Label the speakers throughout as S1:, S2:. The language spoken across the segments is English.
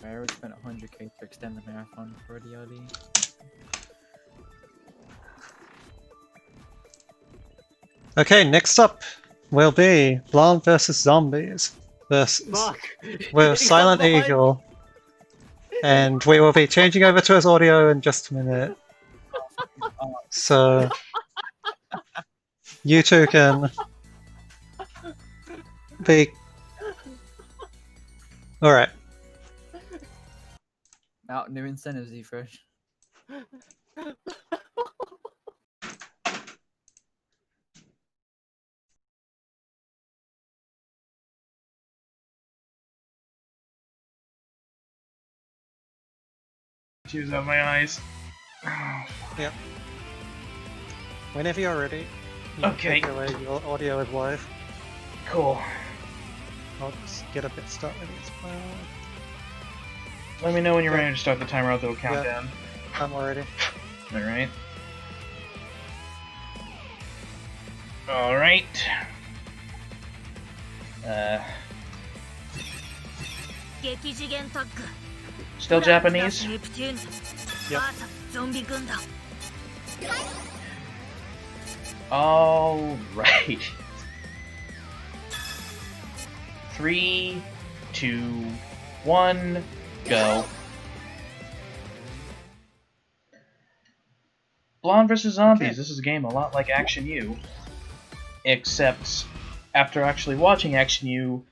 S1: I already spent 100k to extend the marathon for the LD.
S2: Okay, next up will be Blanc versus Zombies versus with Silent Eagle. And we will be changing over to his audio in just a minute. So you two can be alright.
S1: Out new incentives, fresh.
S3: Tears out my eyes.
S2: Yep. Whenever you're ready. You
S3: Okay.
S2: Take away your audio is live.
S3: Cool.
S2: I'll just get a bit started as well.
S3: Let me know when you're ready to start the timer. I'll do a countdown.
S2: I'm already.
S3: Alright. Alright. Still Japanese?
S2: Yep.
S3: Alright. 3, 2, 1, go. Blanc vs. Zombies.
S2: Okay.
S3: This is a game a lot like Action U, except after actually watching Action U,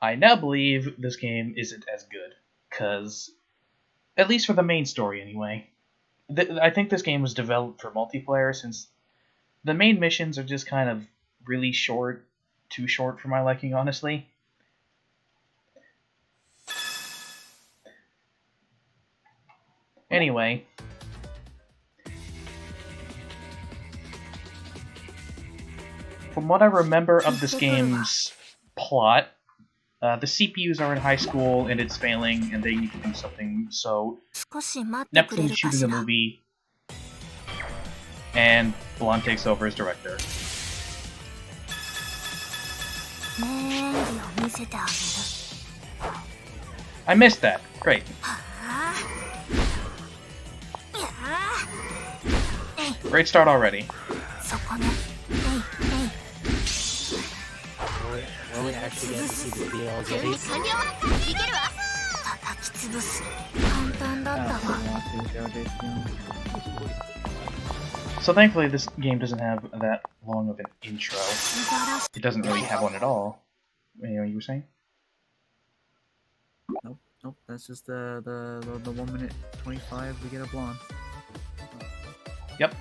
S3: I now believe this game isn't as good, because, at least for the main story anyway, I think this game was developed for multiplayer, since the main missions are just kind of really short, too short for my liking, honestly. Anyway, from what I remember of this game's plot, the CPUs are in high school and it's failing and they need to do something, so Neptune's shooting a movie and Blanc takes over as director. I missed that. Great. Great start already.
S4: Will we actually get to see the DLZ?
S3: So thankfully this game doesn't have that long of an intro. It doesn't really have one at all. You know what you were saying?
S1: Nope, nope. That's just the 1 minute 25. We get a blonde.
S3: Yep.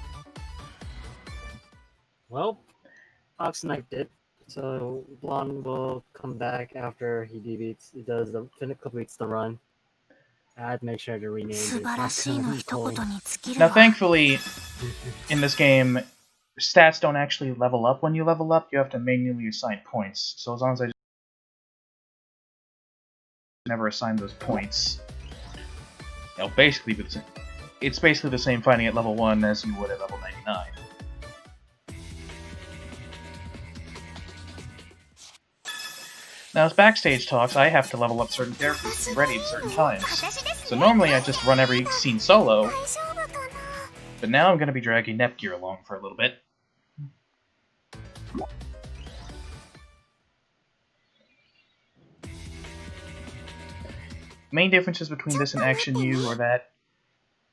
S4: Well, Oxknight did. So Blanc will come back after he completes the run. I'd make sure to rename it.
S3: Now thankfully, in this game, stats don't actually level up when you level up. You have to manually assign points. So as long as I just never assign those points, it'll basically be the same. It's basically the same fighting at level 1 as you would at level 99. Now, as backstage talks, I have to level up certain characters to be ready at certain times. So normally I just run every scene solo, but now I'm going to be dragging Nepgear along for a little bit. Main differences between this and Action U are that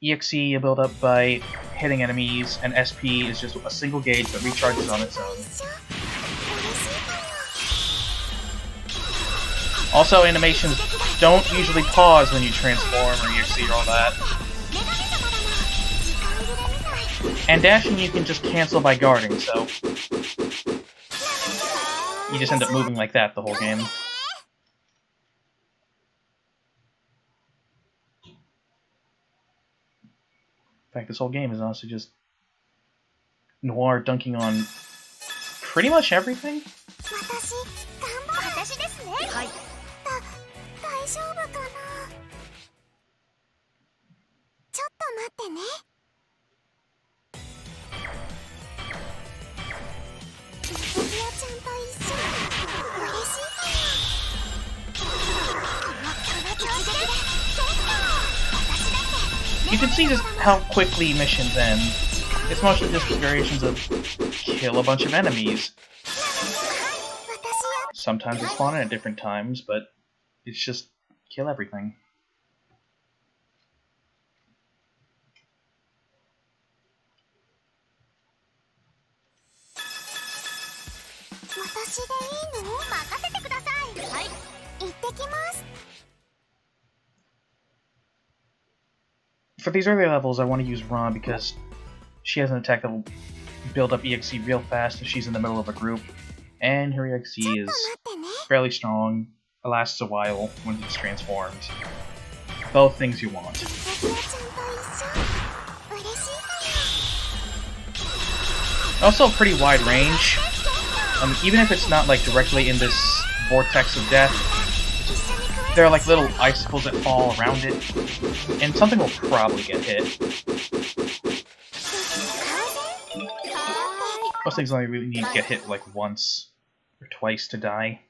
S3: EXE you build up by hitting enemies, and SP is just a single gauge that recharges on its own. Also, animations don't usually pause when you transform or EXE or all that. And dashing you can just cancel by guarding, so you just end up moving like that the whole game. In fact, this whole game is honestly just Noir dunking on pretty much everything. you can see just how quickly missions end. It's mostly just variations of kill a bunch of enemies. Sometimes they spawn in at different times, but it's just kill everything. For these earlier levels, I want to use Ron because she has an attack that will build up EXE real fast if she's in the middle of a group, and her EXE is fairly strong, it lasts a while when it's transformed. Both things you want. Also a pretty wide range. Even if it's not like directly in this vortex of death, there are like little icicles that fall around it, and something will probably get hit. Most things only really need to get hit like once or twice to die.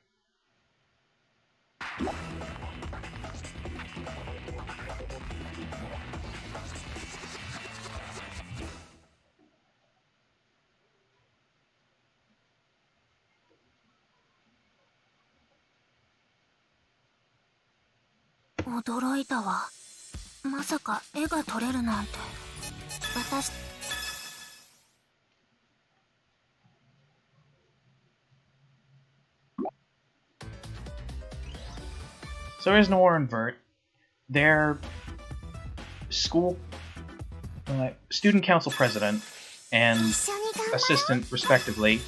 S3: So there's Noir and Vert. They're school student council president and assistant, respectively.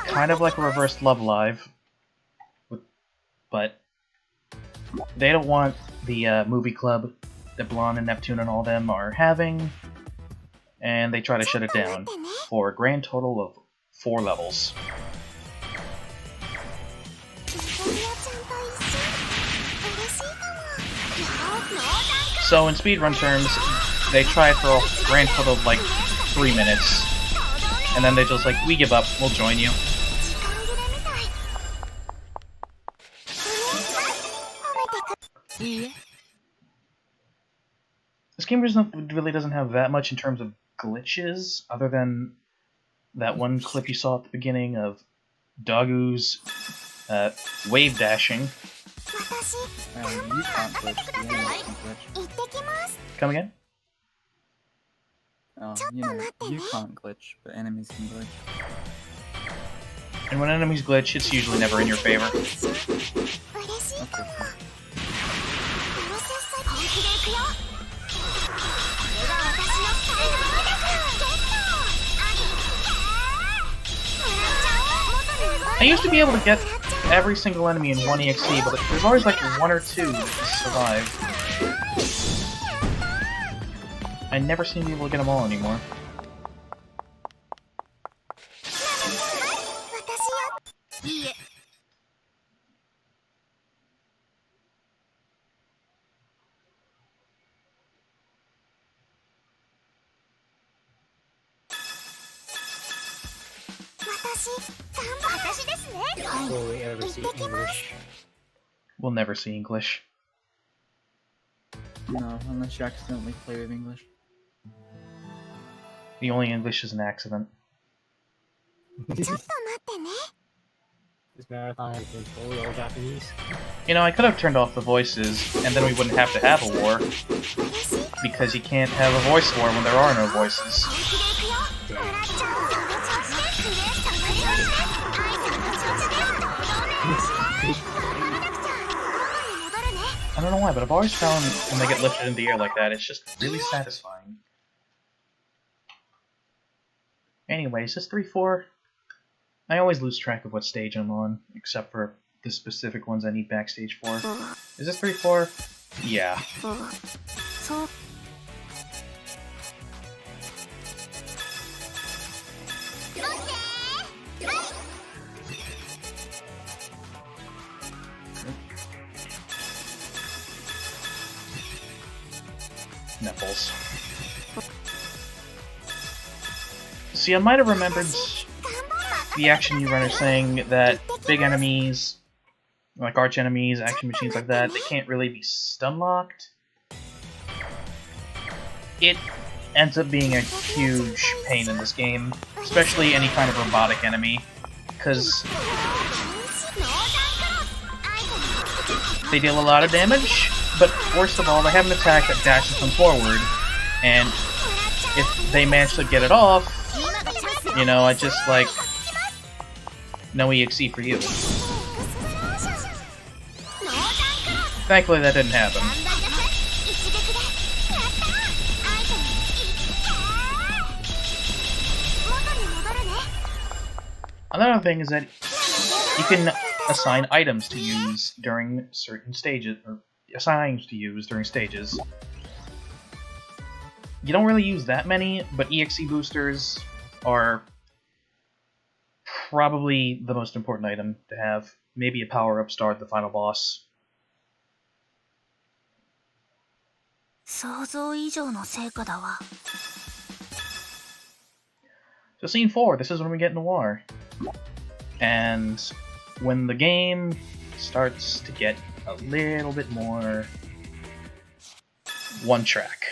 S3: Kind of like a reversed Love Live, but they don't want the movie club that Blanc and Neptune and all them are having, and they try to shut it down for a grand total of 4 levels. So in speedrun terms, they try for a grand total of like 3 minutes, and then they're just like, we give up, we'll join you. This game really doesn't have that much in terms of glitches, other than that one clip you saw at the beginning of Dagu's wave dashing.
S1: You can't glitch, the enemies can glitch.
S3: Come again?
S1: Oh, you know, you can't glitch, but enemies can glitch.
S3: And when enemies glitch, it's usually never in your favor.
S1: Okay.
S3: I used to be able to get every single enemy in one EXE, but there's always like 1 or 2 that survive. I never seem to be able to get them all anymore.
S4: Will we ever see English?
S3: We'll never see English.
S1: No, unless you accidentally play with English.
S3: The only English is an accident.
S4: This marathon has been totally all Japanese.
S3: You know, I could have turned off the voices, and then we wouldn't have to have a war. Because you can't have a voice war when there are no voices. I don't know why, but I've always found when they get lifted in the air like that, it's just really satisfying. Anyways, this 3-4, I always lose track of what stage I'm on, except for the specific ones I need backstage for. Is this 3-4? Yeah. Nipples. See, I might have remembered the Action U runner saying that big enemies, like arch enemies, action machines like that, they can't really be stun locked. it ends up being a huge pain in this game, especially any kind of robotic enemy, because they deal a lot of damage, but worst of all, they have an attack that dashes them forward, and if they manage to get it off, you know, I just like, no EXE for you. Thankfully that didn't happen. Another thing is that you can assign items to use during certain stages, or assign items to use during stages. You don't really use that many, but EXE boosters are probably the most important item to have. Maybe a power-up star at the final boss. So scene 4, this is when we get Noir. And when the game starts to get a little bit more one track.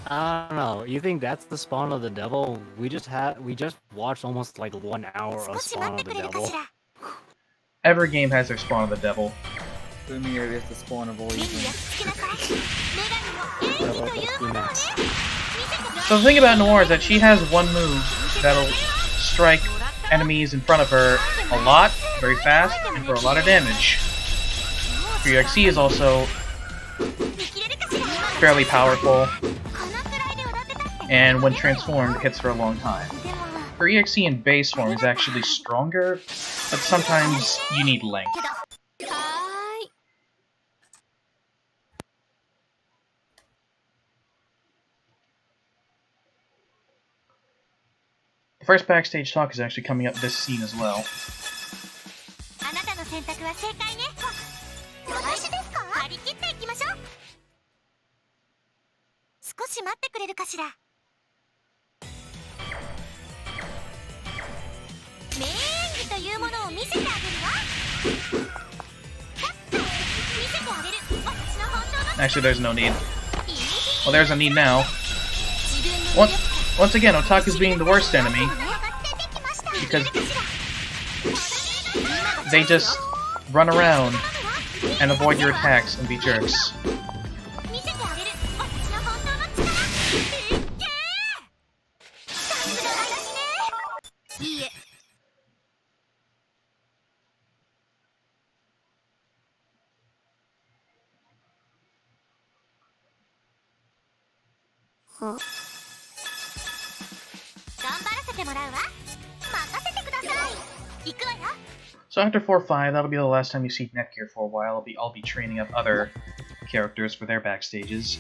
S4: I don't know. You think that's the spawn of the devil? We just watched almost like 1 hour of spawn of the devil.
S3: Every game has their spawn of the devil.
S1: Lumiere is the spawn of all evil.
S3: So the thing about Noir is that she has one move that'll strike enemies in front of her a lot, very fast, and for a lot of damage. Her EXE is also fairly powerful, and when transformed, hits for a long time. Her EXE in base form is actually stronger, but sometimes you need length. The first backstage talk is actually coming up this scene as well. Actually, there's no need. Well, there's a need now. Once again, Otaku's being the worst enemy, because they just run around and avoid your attacks and be jerks. So after 4-5, that'll be the last time you see Netgear for a while. I'll be training up other characters for their backstages.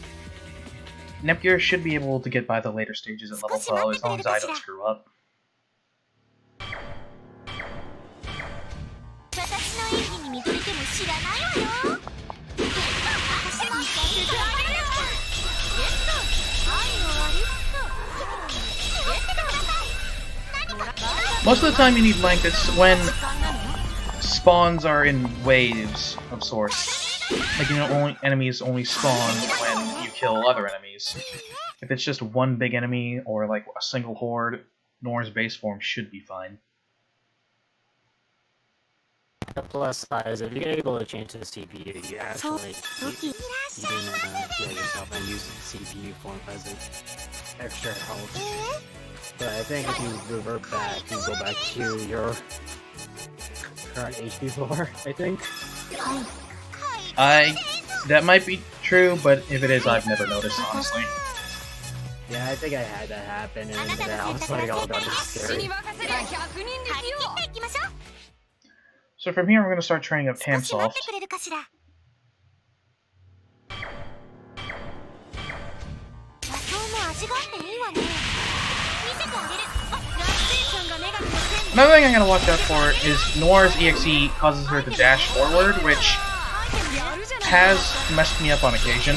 S3: Netgear should be able to get by the later stages at level 12 as long as I don't screw up. Most of the time you need length, it's when spawns are in waves of sorts. Like, you know, enemies only spawn when you kill other enemies. If it's just one big enemy or like a single horde, Noir's base form should be fine.
S4: The plus side is if you're able to change to the CPU, you actually you can heal yourself and use the CPU form as an extra health. But I think if you revert back, you go back to your current HP floor, I think.
S3: That might be true, but if it is, I've never noticed, honestly.
S4: Yeah, I think I had that happen, and then I was like, oh god, it's scary.
S3: So from here, we're going to start training up Tamsoft. Another thing I'm going to watch out for is Noir's EXE causes her to dash forward, which has messed me up on occasion.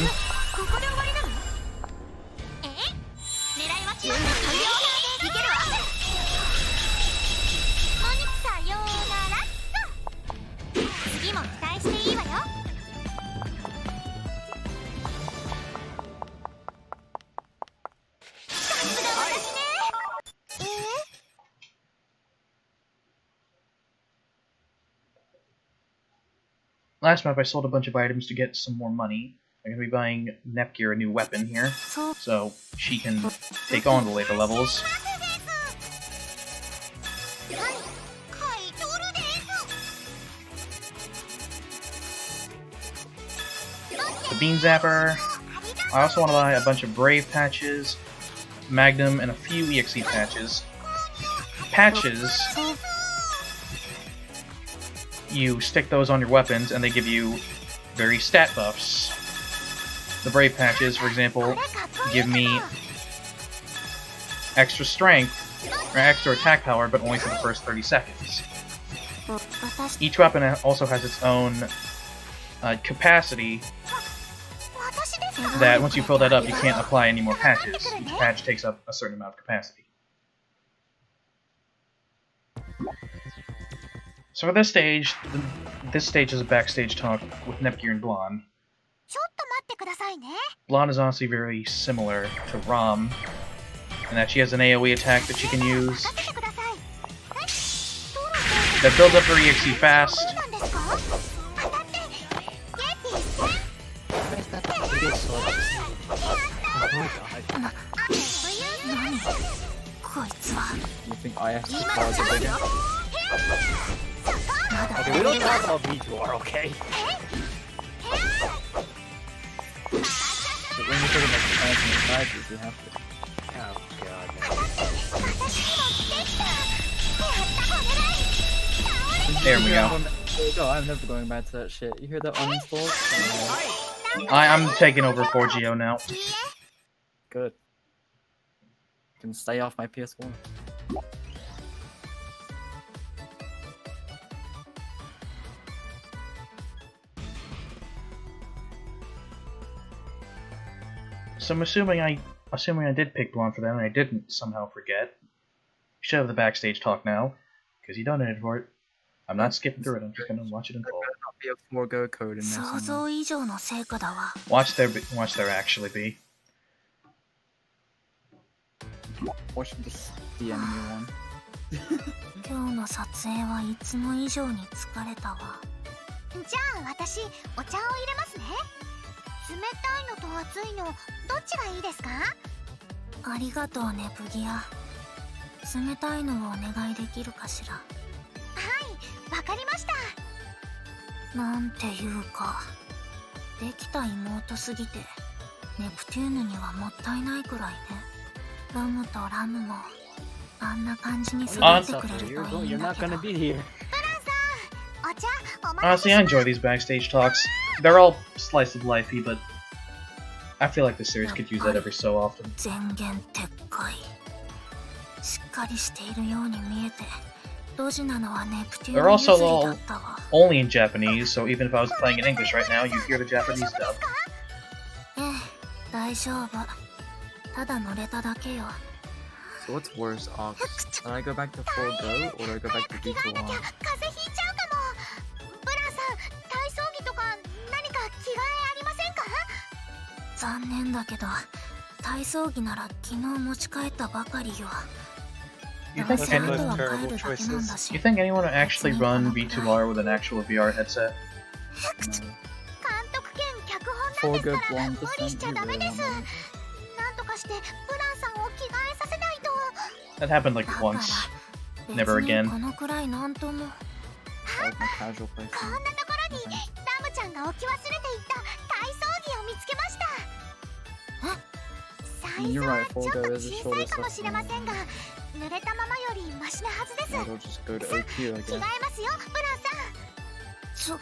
S3: last map I sold a bunch of items to get some more money. I'm going to be buying Nepgear a new weapon here, so she can take on the later levels. The Beam Zapper. I also want to buy a bunch of Brave patches, Magnum, and a few EXE patches. Patches, you stick those on your weapons and they give you very stat buffs. The Brave patches, for example, give me extra strength, or extra attack power, but only for the first 30 seconds. Each weapon also has its own capacity that once you fill that up, you can't apply any more patches. Each patch takes up a certain amount of capacity. So for this stage is a backstage talk with Nepgear and Blanc. Blanc is honestly very similar to Rom, in that she has an AoE attack that she can use that builds up her EXE fast.
S1: You think IFC cards are bigger?
S4: Okay, we don't talk about V2R, okay?
S1: But when you're talking about expansion and sizes, you have to.
S4: Oh god, man.
S3: There we go.
S1: Oh, I'm never going back to that shit. You hear that uninstalled?
S3: I'm taking over 4GO now.
S1: Good. Can stay off my PS1.
S3: So I'm assuming I did pick Blanc for that, and I didn't somehow forget. You should have the backstage talk now, because you donated for it. I'm not skipping through it. I'm just gonna watch it in full.
S1: There'll be a 4Go code in there somewhere.
S3: Watch there actually be.
S1: Watch the enemy one.
S5: 今日の撮影はいつも以上に疲れたわ。じゃあ私お茶を入れますね。冷たいのと熱いのどっちがいいですか？ありがとうねブギア。冷たいのをお願いできるかしら。はい、わかりました。なんていうか、できた妹すぎてネプテューヌにはもったいないくらいね。ロムとラムもあんな感じに育ってくれるといいんだけど。
S3: Honestly, I enjoy these backstage talks. They're all slice of lifey, but I feel like the series could use that every so often.
S5: 前言撤回。しっかりしているように見えて、ドジなのはネプテュー
S3: They're
S5: ヌ
S3: also
S5: 譲りだ
S3: all
S5: ったわ。
S3: only in Japanese, so even if I was playing in English right now, you'd hear the Japanese dub.
S5: ええ、大丈夫。ただ乗れただけよ。
S1: So what's worse, Ox? Do I go back to 4Go or do I go back to V2R?
S5: 風邪ひいちゃうかも。ブランさん、体操着とか何か着替えありませんか？残念だけど、体操着なら昨日持ち帰ったばかりよ。
S3: You
S5: どう
S3: think
S5: せあと
S3: anyone,
S5: は帰るだけなんだし。
S3: you think anyone would actually run V2R with an actual VR headset?
S1: No.
S5: 監督兼脚本なんですから無理しちゃダメです。
S1: 4Go
S5: なんとかしてブランさんを着替えさせないと。
S3: That happened like once. Never again.
S5: このくらいなんとも。
S1: Like my casual play.
S5: こんなところにラムちゃんが置き忘れていた体操着を見つけました。サイズ
S1: You're
S5: は
S1: right,
S5: ちょっ
S1: 4Go
S5: と
S1: is a
S5: 小さ
S1: shorter
S5: いかもしれませんが、濡れたままよりマシなはずです。
S1: It'll just go to OQ, I
S5: 着替え
S1: guess.
S5: ますよ、ブランさん。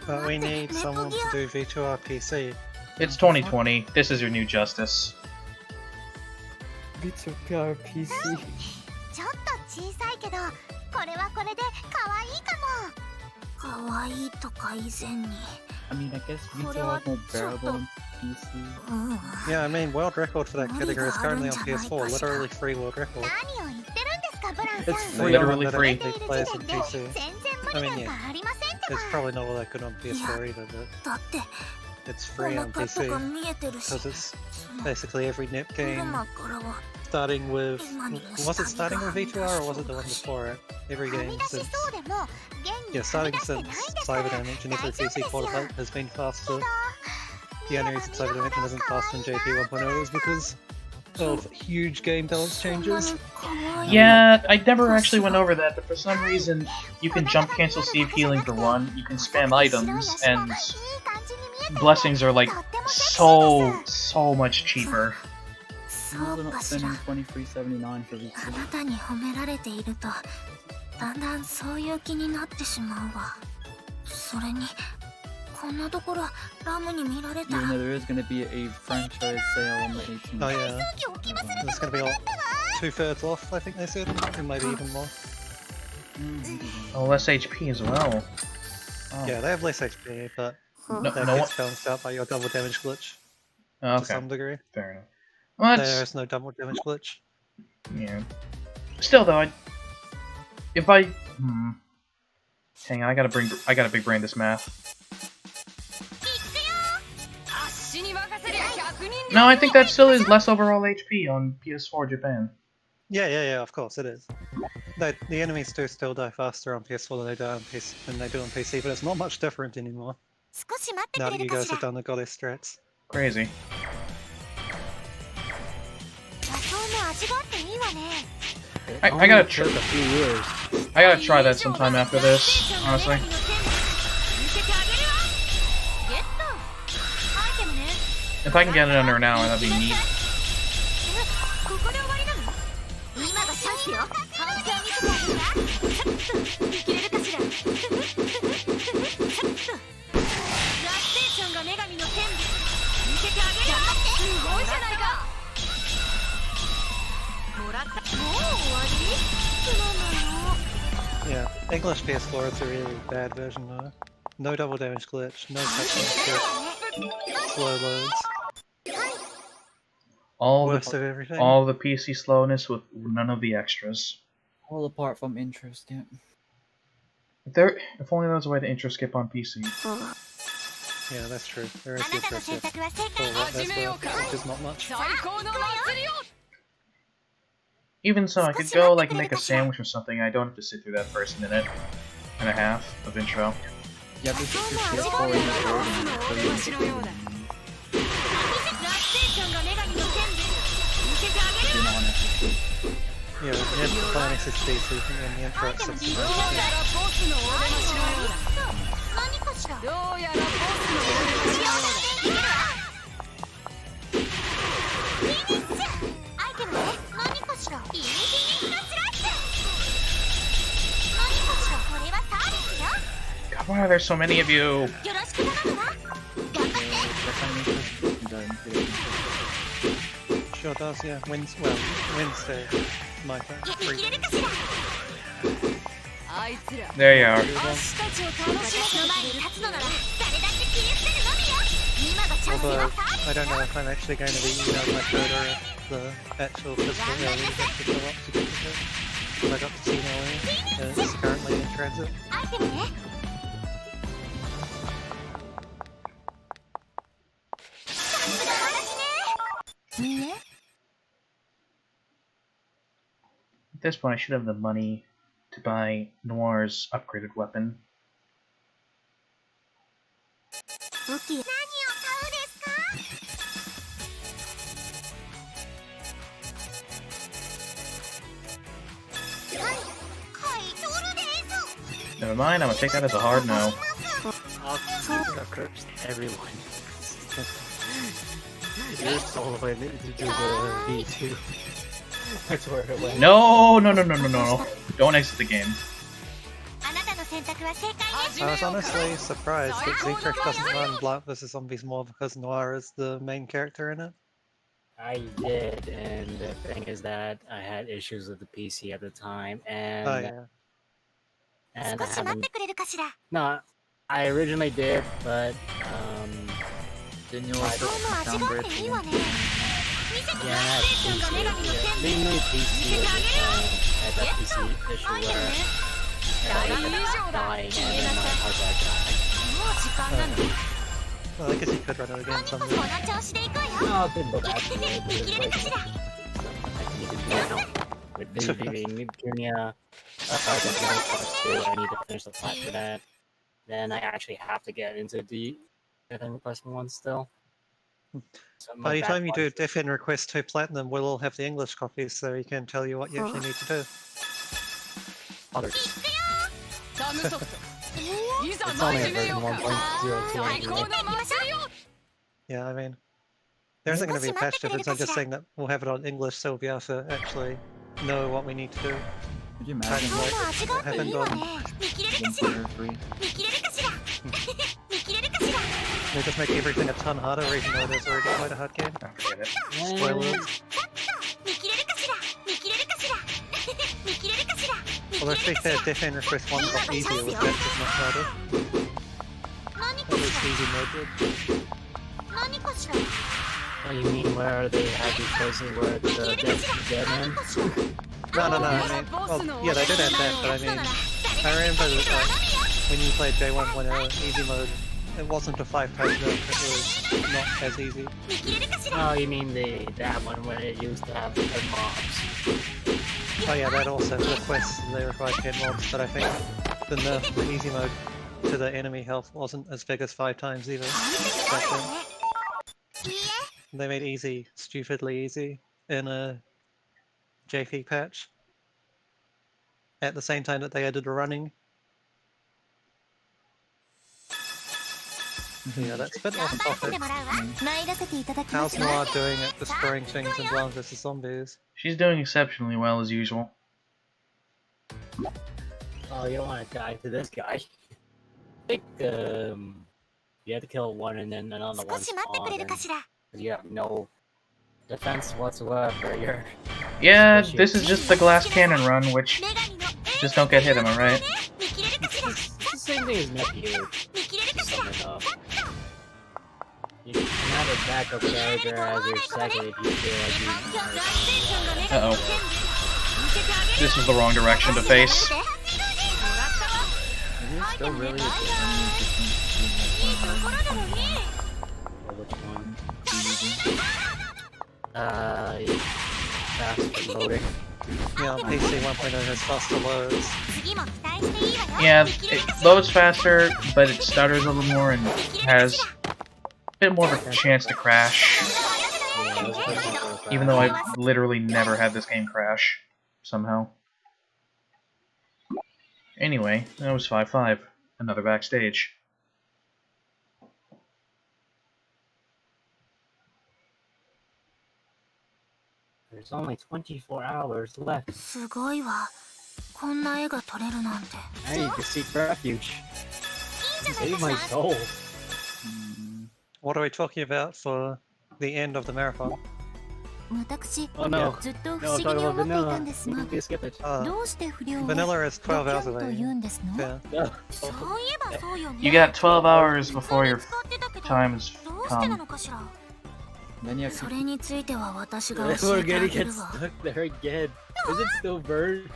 S2: But we need someone to do V2R PC.
S3: It's 2020. This is your new justice.
S1: V2R PC.
S5: ちょっと小さいけど、これはこれで可愛いかも。可愛いとか以前に。
S1: I mean, I guess V2R is more bearable on PC.
S5: うん。
S2: Yeah, I mean, world record for that category is currently on PS4, literally free world record.
S5: 何を言ってるんですか、ブランさん。
S1: It's
S2: We
S1: free.
S2: don't
S3: Literally
S2: run that
S3: free.
S2: many players on
S5: 全
S2: PC.
S5: 然無理なんかありませんってば。
S2: It's probably not all that good on PS4 either, but
S5: だって、
S2: it's
S5: お
S2: free on
S5: 腹とか
S2: PC
S5: 見えてるし。
S2: because it's basically every nip game
S5: 車からは
S2: starting with... Was it starting with V2R or was it the one before it? Every game since... Yeah, starting since Cyber Dimension, every PC portal has been faster. The only reason Cyber Dimension isn't faster than JP 1.0 is because of huge game balance changes.
S3: Yeah, I never actually went over that, but for some reason, you can jump cancel save healing for one, you can spam items, and blessings are like so much cheaper.
S1: Why are not spending $23.79 for V2?
S5: あなたに褒められているとだんだんそういう気になってしまうわ。それにこんなところラムに見られた
S1: Even though there is going to be a franchise sale on the 18th.
S2: Oh yeah. It's gonna be like 2/3 off, I think they said, or maybe even more.
S3: Oh, less HP as well. Oh.
S2: Yeah, they have less HP, but
S3: No,
S2: that
S3: no
S2: gets balanced out by your double damage glitch to
S3: okay,
S2: some degree.
S3: fair enough. Well,
S2: There
S3: that's,
S2: is no double damage glitch.
S3: yeah. Still though, if I hang on, I gotta big brain this math. No, I think that still is less overall HP on PS4 Japan.
S2: Yeah, of course it is. The enemies do still die faster on PS4 than they do on PC, but it's not much different anymore.
S5: 少し待って
S2: Now
S5: く
S2: that
S5: れ
S2: you
S5: るか
S2: guys
S5: しら
S2: have done the goddess strats.
S3: Crazy.
S5: 野草の味があっていいわね
S3: I
S4: Only
S3: gotta
S4: took a few years.
S3: I gotta try that sometime after this, honestly.
S5: 見せてあげるわゲットアイテムね
S3: If I can get it under an hour, that'd be neat.
S5: ここで終わりなの今がチャンスよカウンター見せてあげるわちょっといけれるかしらちょっとラステーションが女神の天美見せてあげるわすごいじゃないかもらったもう終わりつまんないの
S2: Yeah, English PS4 is a really bad version though. No double damage glitch, no touching script, slow loads, worst of everything.
S3: All the PC slowness with none of the extras.
S1: All apart from interest, yeah.
S3: If only there was a way to intro skip on PC.
S2: Yeah, that's true. There is
S5: あな
S2: good
S5: たの
S2: for
S5: 選
S2: it.
S5: 択は正
S2: For
S5: 解
S2: what that's worth, which is not much.
S5: 最高の祭りを
S3: Even so, I could go like make a sandwich or something. I don't have to sit through that first minute and a half of intro.
S1: Yeah, this is just PS4 in the version.
S5: ラステーションが女神の天美見せてあげる
S1: Being honest.
S2: Yeah, you have to play an SSD so you can end the intro at 60 minutes.
S5: 何かしら
S4: どうやらボスの俺の
S5: フィニッシュアイテムね何かしらフィニッシュスラッシュ何かしらこれはサービスよ
S3: God, why are there so many of you?
S5: よろしく頼むわ頑張って
S2: Sure does, yeah. Wednesday, my turn.
S5: いけれるかしら
S3: There you are.
S5: 私たちを楽しむ前に立つのなら誰だって切り捨てるのみよ今がチャンス
S2: Although,
S5: よサービス
S2: I don't know if I'm actually going to be emailing my photo of the actual physical release have to fill up to get to it. But I got the email in, and it's currently in transit.
S5: アイテムねさすが私ねね
S3: At this point, I should have the money to buy Noir's upgraded weapon.
S5: 武器何を買うですか はい買い取るです
S3: Never mind, I'm gonna take that as a hard no.
S4: I've cursed everyone. You're solo went into the V2. That's where it went.
S3: No. Don't exit the game.
S5: あなたの選択は正解
S2: I was honestly surprised that Zcrash doesn't run Blanc vs Zombies more because Noir is the main character in it.
S4: I did, and the thing is that I had issues with the PC at the time, and
S2: Oh yeah.
S5: です
S4: and I
S5: 少し待っ
S4: haven't.
S5: てくれるかしら
S4: No, I originally did, but
S1: Didn't you
S5: 野
S1: also
S5: 草の味があっ
S1: downgrade
S5: ていいわね見せて
S4: yeah,
S5: ラ
S4: I
S5: ステーションが女
S4: had
S5: 神の
S4: PC.
S5: 天
S4: Yeah,
S5: 美
S4: mainly PC. I had that PC issue
S5: アイテム
S4: where
S5: ね
S4: I ended up dying and then my hard drive died.
S5: もう時間なの
S2: Well, I guess you could run it
S5: 何
S2: again
S5: こそこ
S2: someday.
S5: の調子でいこうよ
S4: No, I didn't go back to it.
S5: 生きれるかしら
S4: I need With Busy being Junior, I need to finish the plat for that. Then I actually have to get into the Death-End Request 1 still. So
S2: By the time you do
S4: ones-
S2: Death-End Request 2 Platinum, we'll all have the English copies, so he can tell you what you actually need to do.
S4: others. It's only a version 1.02 anyway.
S2: Yeah, I mean, there isn't going to be a patch difference. I'm just saying that we'll have it on English, so we'll be able to actually know what we need to do.
S1: Could you
S2: Kind
S1: imagine
S2: of like what happened on.
S1: 1.03?
S2: They just make everything a ton harder, even though there's already quite a hard game.
S3: Oh, forget it.
S2: Spoilers. Although to be fair, Death-End Request 1 got easier with patches, much harder. At least easy mode did.
S4: Oh, you mean where they have these places where the dead man?
S2: No, I mean, well, yeah, they did add that, but I mean, I remember that, when you played J1 when easy mode, it wasn't a 5-page mode, it was not as easy.
S4: Oh, you mean that one where it used to have the mobs?
S2: Oh yeah, that also for the quests, they required 10 mobs, but I think the nerf of the easy mode to the enemy health wasn't as big as 5 times either. Back then. They made easy stupidly easy in a JP patch at the same time that they added a running. Yeah, that's a bit off topic. How's Noir doing at destroying things in Blanc vs Zombies?
S3: She's doing exceptionally well as usual.
S4: Oh, you don't want to die to this guy. I think you have to kill one and then another one spawn, and you have no defense whatsoever. You're
S3: Yeah, this is just the glass cannon run, which just don't get hit, am I right?
S4: it's the same thing as Neptune. You can have a backup character as your second if you feel like you
S3: Uh-oh. This was the wrong direction to face.
S1: Is there still really a difference
S4: which one? Fast loading.
S2: Yeah, on PC 1.0 has faster loads.
S3: Yeah, it loads faster, but it stutters a little more and has a bit more of a chance to crash. Even though I've literally never had this game crash, somehow. Anyway, that was 5-5. Another backstage.
S4: There's only 24 hours left. I need to seek refuge. Save my soul.
S2: What are we talking about for the end of the marathon?
S4: Oh no. No, talk about vanilla. You can skip it.
S2: Vanilla is 12 hours away. Yeah.
S4: No.
S3: You got 12 hours before your time is come.
S1: Then you have to...
S4: We're gonna get stuck there again. Is it still burned?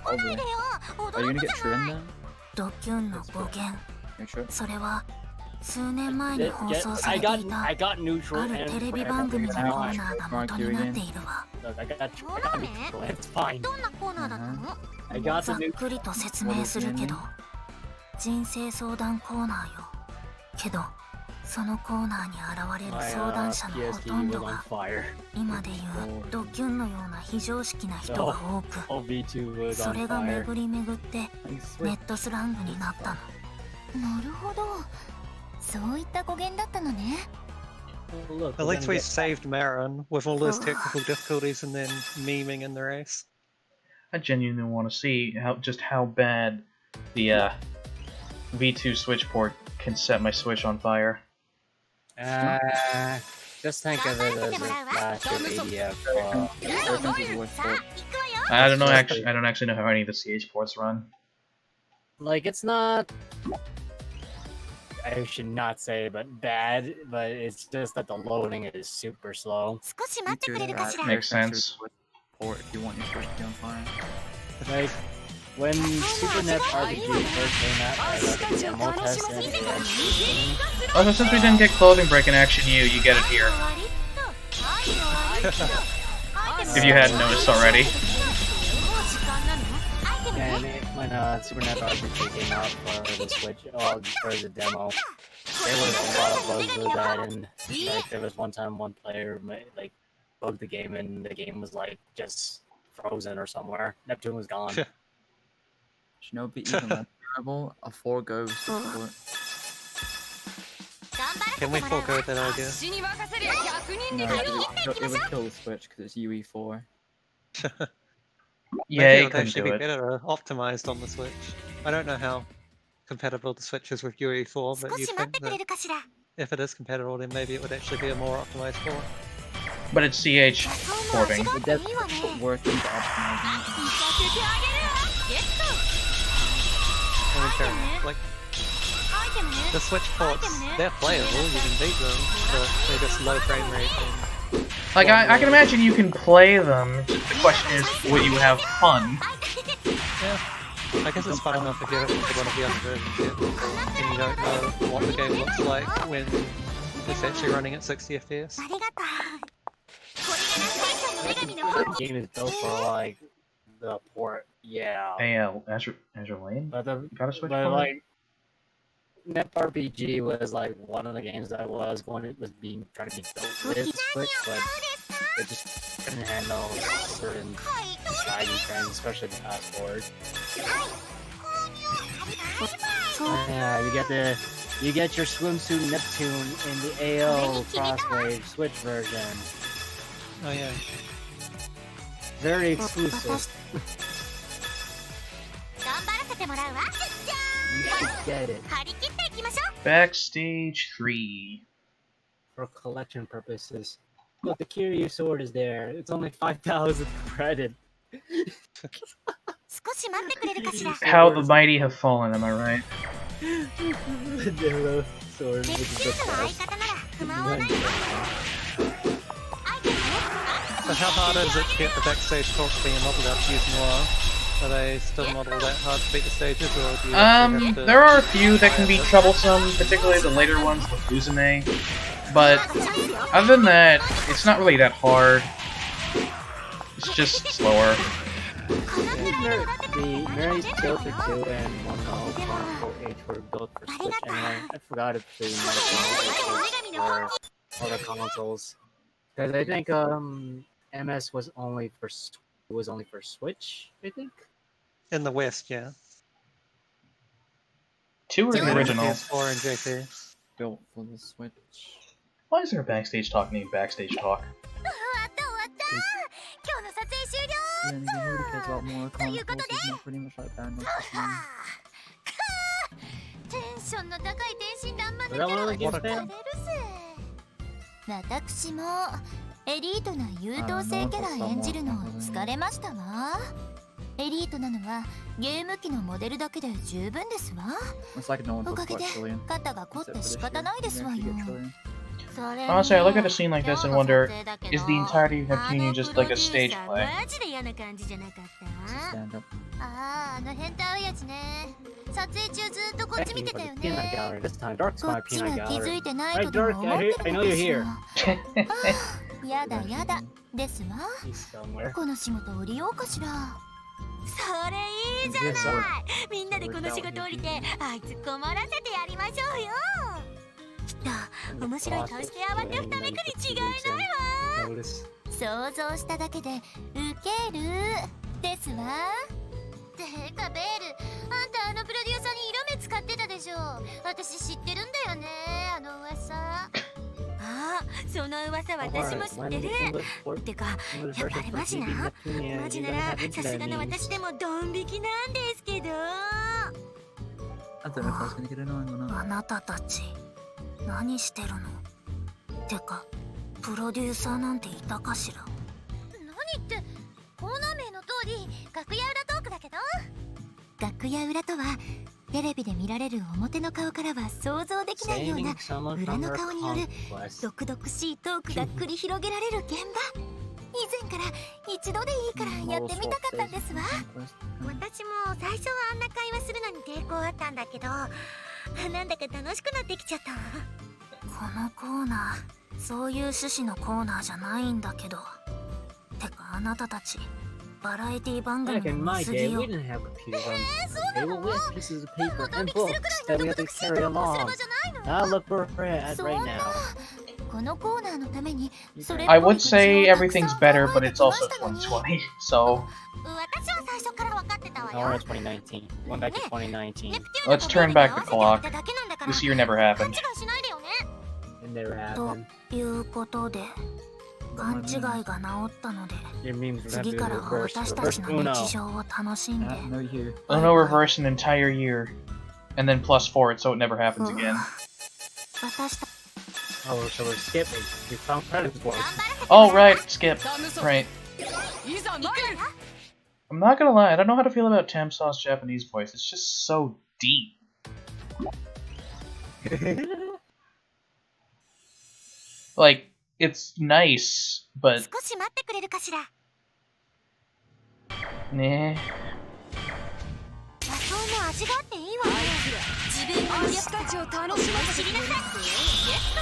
S1: Probably. Are you gonna get Trin then? Make sure.
S4: I got neutral and
S1: Mark you again.
S4: Look, I got neutral. It's fine. I got the neutral.
S5: そのコーナーに現れる相談者のほとんどが今でいうドキュンのような非常識な人が多く、それが巡り巡ってネットスラングになったの。なるほど、そういった語源だったのね。
S2: At least we saved Marin with all those technical difficulties and then memeing in the race.
S3: I genuinely want to see how bad the V2 Switch port can set my Switch on fire.
S4: Just think of it as a flash of ADF.
S3: I don't know. Actually, I don't actually know how any of the CH ports run.
S4: Like, it's not. I should not say, but bad. But it's just that the loading is super slow.
S3: Makes sense.
S1: Or if you want your Switch to be on fire.
S4: Like, when SuperNet RPG first came out, I got the demo test and it
S3: Also, since we didn't get clothing break in Action U, you get it here. if you hadn't noticed already.
S4: And when Super Nintendo RPG came out for the Switch, for the demo, there was a lot of bugs with that, and like there was one time one player like bugged the game, and the game was like just frozen or somewhere. Neptune was gone.
S1: Shinobi even more terrible. A 4 goes to support.
S2: Can we forego that idea?
S1: No, it would kill the Switch because it's UE4.
S3: Yeah,
S2: Maybe
S3: it
S2: it would
S3: couldn't
S2: actually
S3: do
S2: be
S3: it.
S2: better optimized on the Switch. I don't know how compatible the Switch is with UE4, but you'd think that if it is compatible, then maybe it would actually be a more optimized port.
S3: But it's CH porting.
S1: It does put work into optimizing.
S2: I mean, fair enough. Like, the Switch ports, they're playable, you can beat them, but they're just low frame rate. And
S3: Like, I can imagine you can play them, just the question is, will you have fun?
S2: yeah, I guess it's fun enough if you haven't played one of the other versions yet, and you don't know what the game looks like when it's actually running at 60 FPS.
S4: The game is built for like the port, yeah.
S3: Hey, Azure Lane?
S4: But
S3: Got a Switch
S4: but
S3: port?
S4: like NetRPG was like one of the games that was being trying to be built with Switch, but it just couldn't handle certain driving trends, especially the fast forward. Yeah, you get your swimsuit Neptune in the AO Crosswave Switch version.
S2: Oh yeah.
S4: Very exclusive. You should get it.
S3: Backstage 3.
S4: For collection purposes. Look, the Kiryu sword is there. It's only 5,000 credit.
S3: How the mighty have fallen, am I right?
S4: The Dero sword, which is the best.
S2: So how hard is it to get the backstage talk being modeled out to use Noir? Are they still modeled that hard to beat the stages, or do you actually have to...
S3: There are a few that can be troublesome, particularly the later ones with Uzume. But other than that, it's not really that hard. It's just slower.
S4: The Mary's Tilted 2 and 1.0 H were built for Switch anyway. I forgot if the Mario for other consoles. Because I think MS was only for Switch, I think.
S2: In the West, yeah.
S3: 2 is the original.
S2: PS4 and JP.
S1: Built for the Switch.
S3: Why is there a Backstage Talk named Backstage Talk?
S1: Yeah, and if you really cares about more consoles, it's not pretty much like Bandai.
S4: Was that one of the games, man?
S5: 私もエリートな優等生キャラ演じるの疲れましたわ。エリートなのはゲーム機のモデルだけで十分ですわ。おかげで肩が凝って仕方ないですわよ。
S3: Honestly, I look at a scene like this and wonder, is the entirety of Neptune just like a stage play?
S5: あの変態親父ね。撮影中ずっとこっち見てたよね。
S4: Peanut gallery this time. Dark's
S5: こ
S4: my
S5: っち
S4: peanut
S5: が気づ
S4: gallery.
S5: いてない
S4: Hey,
S5: とでも
S4: Dark,
S5: 思ってる
S4: I
S5: の
S4: know
S5: か
S4: you're
S5: し
S4: here.
S5: ら。やだやだですわ。
S4: He's somewhere.
S5: この仕事降りようかしら。それいいじゃない。みんなでこの仕事降りてあいつ困らせてやりましょうよ。きっと面白い顔して慌てふためくに違いないわ。
S4: Notice.
S5: 想像しただけでウケるですわ。てかベール、あんたあのプロデューサーに色目使ってたでしょ。私知ってるんだよね、あの噂。ああ、その噂私も知ってる。てか、やっぱあれマジな？マジならさすがの私でもドン引きなんですけど。あなたたち何してるの？てか、プロデューサーなんていたかしら？何って、コーナー名の通り楽屋裏トークだけど。楽屋裏とはテレビで見られる表の顔からは想像できないような裏の顔による毒々しいトークが繰り広げられる現場。以前から一度でいいからやってみたかったんですわ。私も最初はあんな会話するのに抵抗あったんだけど、なんだか楽しくなってきちゃった。このコーナー、そういう趣旨のコーナーじゃないんだけど。てか、あなたたちバラエティ番
S4: Back
S5: 組
S4: in
S5: の
S4: my
S5: 見過
S4: day,
S5: ぎを
S4: we didn't have computers on the table. We had pieces of paper and books that we had to carry along. Now look where we're at right now.
S5: このコーナーのためにそれっ
S3: I
S5: ぽい
S3: would
S5: 口
S3: say
S5: をたくさん
S3: everything's better,
S5: 覚
S3: but
S5: えて
S3: it's
S5: きま
S3: also
S5: したのに。
S3: 2020, so
S5: 私は最初から分かってたわ
S4: Now
S5: よ。
S4: we're at 2019. Going back to 2019.
S5: ネプテューンの
S3: let's turn back the
S5: ことに合わせて
S3: clock.
S5: やっただけなんだから
S3: This year never
S5: 勘
S3: happened.
S5: 違いしないでよね。
S4: It never
S5: と
S4: happened.
S5: いうことで勘違いが治ったので
S4: Your memes would have
S5: 次
S4: to
S5: から
S4: be
S5: は
S4: reversed.
S5: 私た
S4: Reverse
S5: ちの
S4: Uno.
S5: 日常を楽しんで
S1: No here.
S3: Uno reverse an entire year, and then plus 4 it so it never happens again.
S5: 私た
S4: Oh, so we're skipping. We found credits for it.
S3: Oh, right, skip. Right. I'm not gonna lie, I don't know how to feel about Tamsaw's Japanese voice. It's just so deep. Like, it's nice, but
S5: 少し待ってくれるかしら。
S3: nah.
S5: 野草も味があっていいわね。自分の私たちを楽しませて知りなさい。ゲット。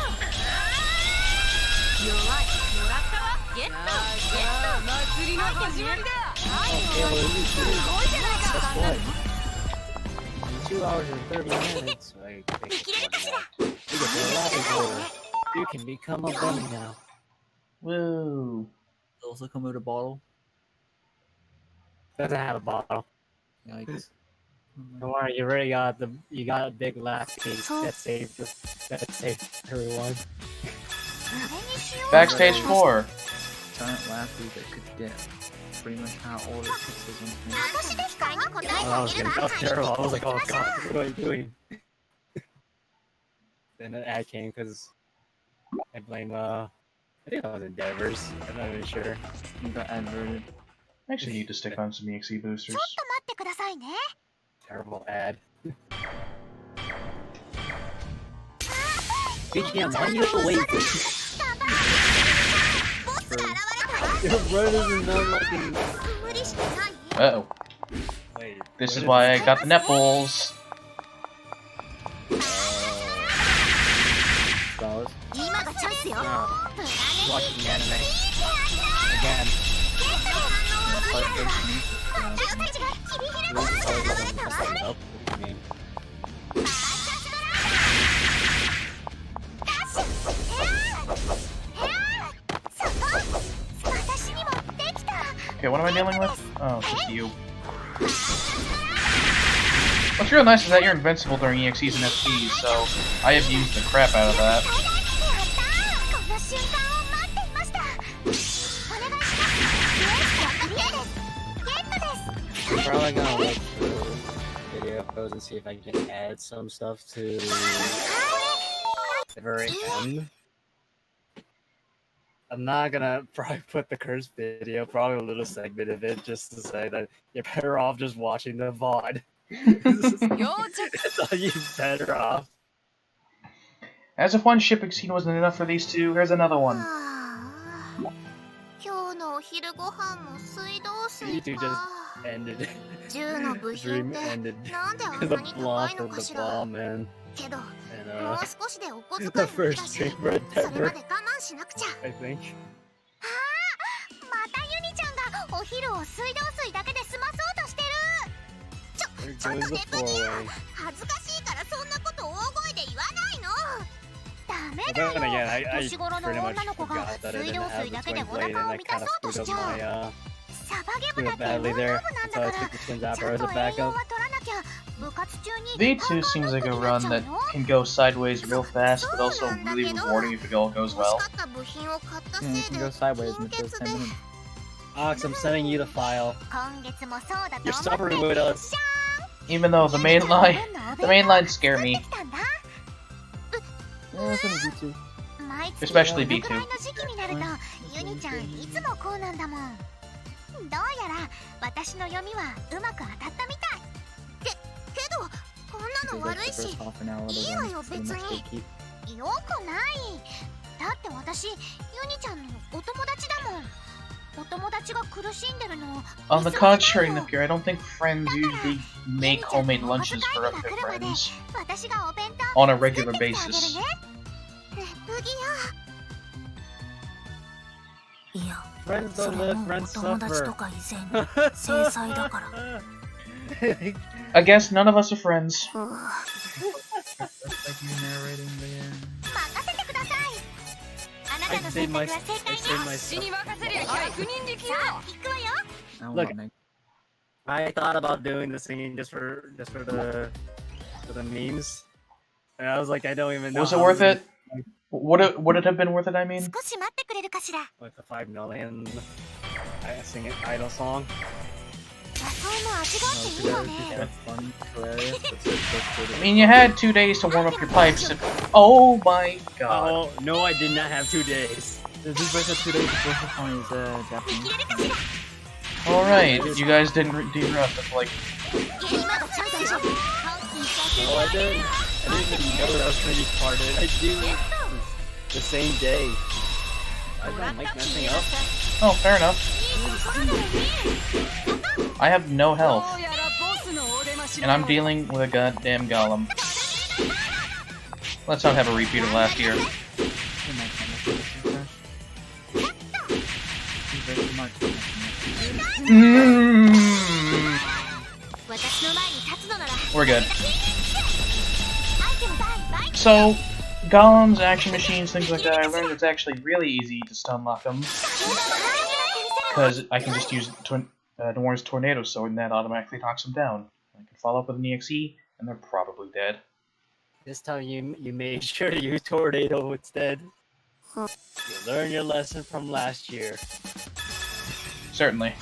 S5: 弱い。もらったわ。ゲット。ゲット。祭りの始まりだ。はい。すごいじゃないか。そんなの。
S4: In 2 hours and 30 minutes, I think.
S5: できれるかしら。
S4: You get the last order. You can become a bunny now.
S3: Woo.
S1: Also come with a bottle.
S4: Doesn't have a bottle.
S1: Yikes.
S4: Don't worry, you already got you got a big laugh case that saved everyone.
S3: Backstage 4.
S1: Giant laughy that could get pretty much how all the pixels on screen.
S5: 私ですか？答えて
S4: Oh,
S5: あげるわ。
S4: that was terrible. I was like, oh god, what are you doing? Then the ad came because I blame I think that was Endeavors. I'm not even sure.
S1: You got adverted.
S3: I actually need to stick on some EXE
S5: ちょ
S3: boosters.
S5: っと待ってくださいね。
S4: Terrible ad. BGM, why do you have to wait?
S5: ボスが現れた
S4: Your brothers is not looking.
S5: わ。無理してない？
S3: Uh-oh.
S4: Wait.
S3: This is
S4: what
S3: why I
S4: is
S3: got the nipples.
S4: Dollars?
S5: 今がチャンスよ。
S4: No.
S5: プラネ
S4: Watching
S5: に
S4: the anime again.
S5: 私たちが切り開く
S4: Really
S5: チャンス
S4: probably
S5: が
S4: doesn't
S5: 現れた
S4: mess
S5: わ。
S4: it up with the game.
S5: ダッシュ。そこ。私にもできた。
S3: Okay, what am I dealing with? Oh, it's just you. What's real nice is that you're invincible during EXEs and SPs, so I have used the crap out of that.
S5: この瞬間を待っていました。お願いします。イエス、クリアです。ゲットです。
S4: I'm probably gonna look through videos and see if I can add some stuff to the very end. I'm not gonna probably put the curse video, probably a little segment of it, just to say that you're better off just watching the VOD. That's all you're better off.
S3: As if one shipping scene wasn't enough for these two, here's another one.
S5: 今日のお昼ご飯も水道
S4: You
S5: 水
S4: two
S5: か。
S4: just ended.
S5: 銃の部
S4: The
S5: 品
S4: dream
S5: って
S4: ended.
S5: なんであん
S4: The
S5: なに高
S4: Blanc
S5: いの
S4: of
S5: か
S4: the
S5: しら。
S4: ball, man.
S5: けど、も
S4: And
S5: う少しでお小遣い
S4: the
S5: も来た
S4: first
S5: し、
S4: favorite
S5: それま
S4: ever,
S5: で我慢しなくちゃ。
S4: I think.
S5: またユニちゃんがお昼を水道水だけで済まそうとしてる。
S4: There
S5: ちょっ
S4: goes
S5: と
S4: the
S5: ネプニア
S4: four-way.
S5: 恥ずかしいからそんなこと大声で言わないの。ダメ
S4: But
S5: だ
S4: then again, I
S5: よ。年頃の
S4: pretty much
S5: 女の子が
S4: forgot that I
S5: 水
S4: didn't
S5: 道
S4: have
S5: 水
S4: the
S5: だけで
S4: twin
S5: お
S4: blade,
S5: 腹
S4: and
S5: を
S4: I
S5: 満た
S4: kind
S5: そ
S4: of
S5: うと
S4: screwed
S5: し
S4: up
S5: ちゃう。
S4: my
S5: サバゲブ
S4: screwed
S5: だ
S4: up
S5: って運
S4: badly
S5: 動部
S4: there.
S5: なんだ
S4: So
S5: か
S4: I
S5: ら
S4: took the twin
S5: ちゃ
S4: zapper
S5: ん
S4: as
S5: と
S4: a
S5: 栄養
S4: backup.
S5: は取らなきゃ部活中に
S3: V2 seems like a run that can go sideways real fast, but also really rewarding if it all goes
S5: 欲し
S3: well.
S5: かった部品を買ったせ
S1: Yeah,
S5: い
S1: you can
S5: で
S1: go sideways in
S5: 貧
S1: the
S5: 血
S1: first
S5: で
S1: 10 minutes.
S4: Ox, I'm sending you the file.
S5: 今月もそうだと
S4: You're
S5: 思って
S4: suffering with us.
S3: Even though the main lines scare me,
S1: Yeah, it's gonna be too.
S5: 毎月
S3: especially
S5: このくらい
S3: B2.
S5: の時期になるとユニちゃんいつもこうなんだもん。どうやら私の読みはうまく当たったみたい。けどこんなの
S1: Because, like,
S5: 悪い
S1: the
S5: し
S1: first half an hour of the
S5: いい
S1: run
S5: わよ
S1: is pretty
S5: 別
S1: much
S5: に
S1: gatekeep.
S5: よくない。だって私ユニちゃんのお友達だもん。お友達が苦しんでるのを
S3: On the
S5: 見過ごせない
S3: contrary,
S5: の。
S3: Nipir, I don't think friends usually make homemade lunches for other friends
S5: 私がお弁当
S3: on a regular
S5: 作ってきてあげる
S3: basis.
S5: ね。レプギア。いや
S4: Friends
S5: そ
S4: don't
S5: れは
S4: live,
S5: もうお
S4: friends
S5: 友達と
S4: suffer.
S5: か以前に制裁だから
S3: I guess none of us are friends.
S1: That's like you narrating the
S5: 任せてくださいあな
S4: I
S5: たの
S4: saved
S5: 選
S4: my,
S5: 択は正
S4: I
S5: 解
S4: saved
S5: ね
S4: my
S6: 死に
S4: stuff.
S6: 任せりゃ100人力よ。
S5: さあ行くわよ
S1: I
S4: Look.
S1: want Meg.
S4: I thought about doing the singing just for the memes, and I was like, I don't even know.
S3: Was it
S4: how
S3: worth
S4: I'm
S3: it? Would it have been worth it, I mean?
S5: 少し待ってくれるかしら
S4: Like the 5 million singing idol song.
S5: 野菜も味があっていいわね
S1: That's funny, hilarious. That's so
S3: I mean, you had 2 days to warm up your pipes. And, oh my god.
S4: Oh no, I did not have 2 days.
S1: This boy said 2 days before his phone is
S5: 見
S1: Japanese.
S5: 切れるかしら
S3: Alright, you guys didn't de-rust it like...
S5: 今がチャンスでしょ
S4: Oh, I didn't even know that was gonna be parted. I do it the same day. I don't like messing up.
S3: Oh, fair enough. I have no
S6: ど
S3: health,
S6: うやらボスのお出ましの
S3: and I'm dealing with a goddamn golem. Let's not have a repeat of last year. We're good. So, golems, action machines, things like that, I learned it's actually really easy to stun lock them. Because I can just use Noir's Tornado Sword and that automatically knocks them down. I can follow up with an EXE, and they're probably dead.
S4: This time you made sure to use tornado instead. You learned your lesson from last year.
S3: Certainly.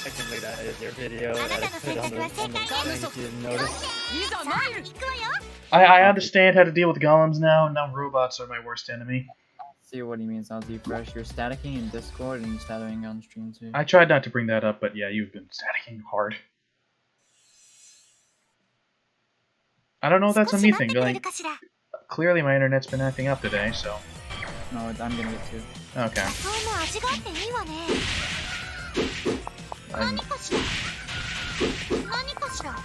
S4: Technically, that is your video that I put on the thing if you didn't notice.
S6: いざ参る。
S3: I understand how to deal with golems now. Now robots are my worst enemy.
S1: See what he means, I'll refresh. You're staticking in Discord and you're staticking on stream too.
S3: I tried not to bring that up, but yeah, you've been staticking hard. I don't know if that's a me thing. Like, clearly my internet's been acting up today, so...
S1: No, I'm getting it too.
S3: Okay.
S5: 野菜も味があっていいわね
S3: I'm-
S5: 何かしら何かしら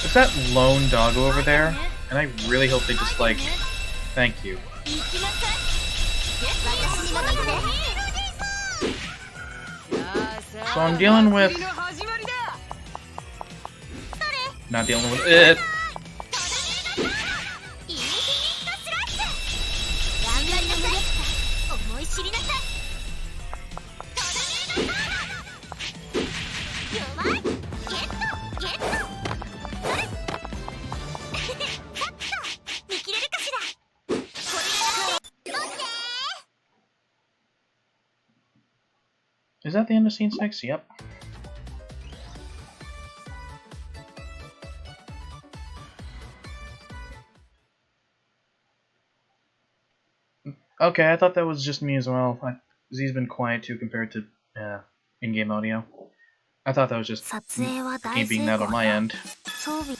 S3: Is that lone doggo over there? And I really hope they just like... Thank you. So I'm dealing with... Not dealing with it. Is that the end of scene 6? Yep. Okay, I thought that was just me as well. Z's been quiet too compared to in-game audio. I thought that was just
S5: 撮影は大
S3: me
S5: 成
S3: being that on
S5: 功
S3: my
S5: だ
S3: end.
S5: 装備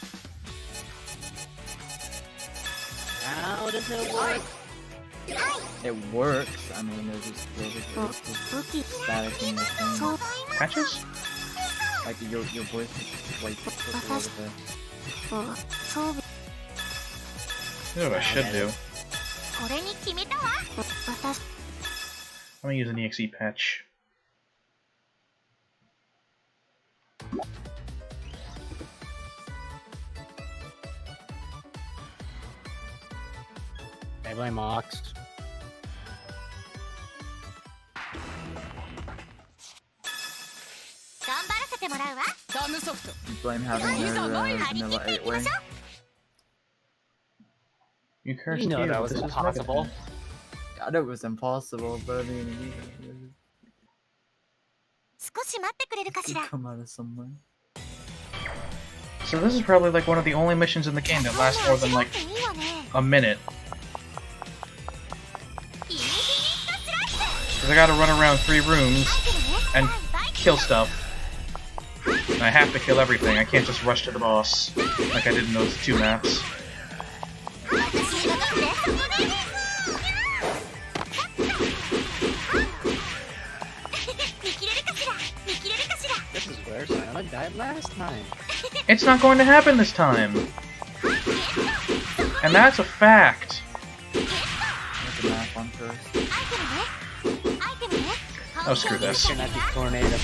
S4: How does it work?
S1: It works. I mean, they're just
S5: 武器
S1: staticking the
S5: 装
S1: thing.
S3: Patches?
S1: Like your voice is like what's the word of it?
S5: 装備
S3: Here's what I should do.
S5: これに決めたわ私
S3: I'm gonna use an EXE patch.
S4: I blame Ox.
S1: You blame having their vanilla 8-way.
S3: You cursed
S4: You know
S3: you,
S4: that was
S3: this is
S4: impossible.
S1: I know it was impossible, but I mean,
S5: 少し待ってくれるかし
S1: it
S5: ら
S1: come out of somewhere.
S3: So this is probably like one of the only missions in the game that lasts more than like
S5: いいわね
S3: a minute.
S5: イニフィニットスラッシュ
S3: Because I gotta run around 3 rooms
S5: アイテムね
S3: and kill stuff. And I have to kill everything. I can't just rush to the boss like I did in those 2 maps.
S5: 私に任せてそこで見切れるかしら見切れるかしら
S4: This is where Silent died last time.
S3: It's not going to happen this time! And that's a fact!
S1: on first.
S3: Oh, screw this.
S4: Not the tornado.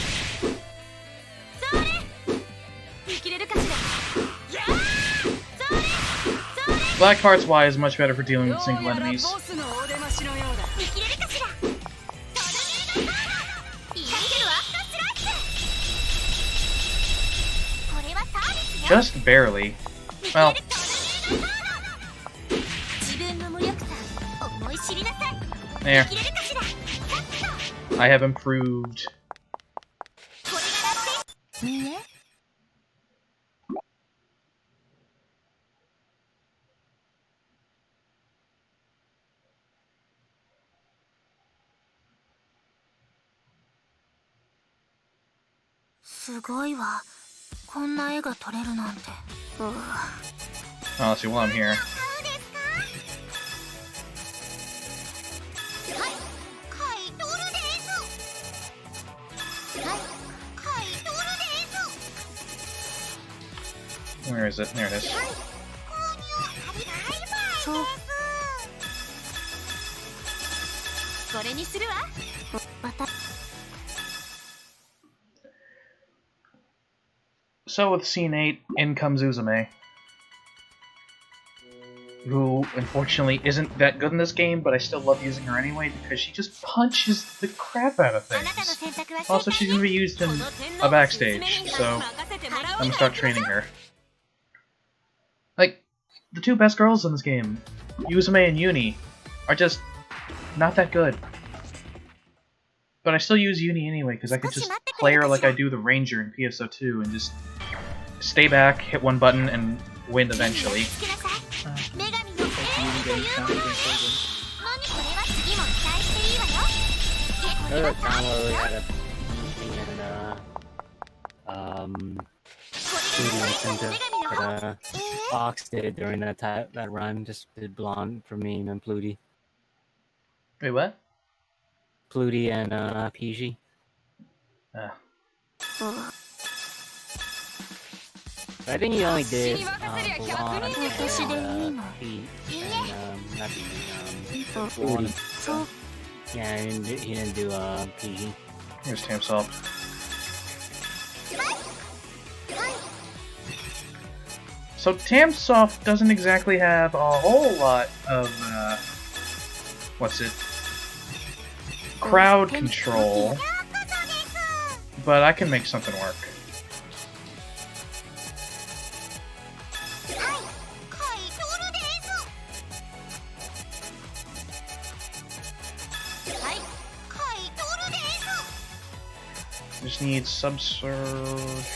S3: Black Heart's Y is much better for dealing with single enemies.
S6: ボスのお出ましのようだ
S3: Just barely. Well, there. I have improved. Oh, let's see, while I'm here. Where is it? There it is. So with scene 8, in comes Uzume, who unfortunately isn't that good in this game, but I still love using her anyway because she just punches the crap out of things. Also, she's gonna be used in a backstage, so I'm gonna start training her. Like, the two best girls in this game, Uzume and Uni, are just not that good. But I still use Uni anyway, because I could just play her like I do the Ranger in PSO2 and just stay back, hit one button, and win eventually.
S4: Another time where we had a meeting in center that Fox did during that run, just did Blanc for me and then Pluty.
S3: Wait, what?
S4: Pluty and PG. I think he only did Blanc and Pluty. Yeah, he didn't do PG.
S3: Here's Tamsoft. So Tamsoft doesn't exactly have a whole lot of, what's it? Crowd control. But I can make something work. Just need Subsurge.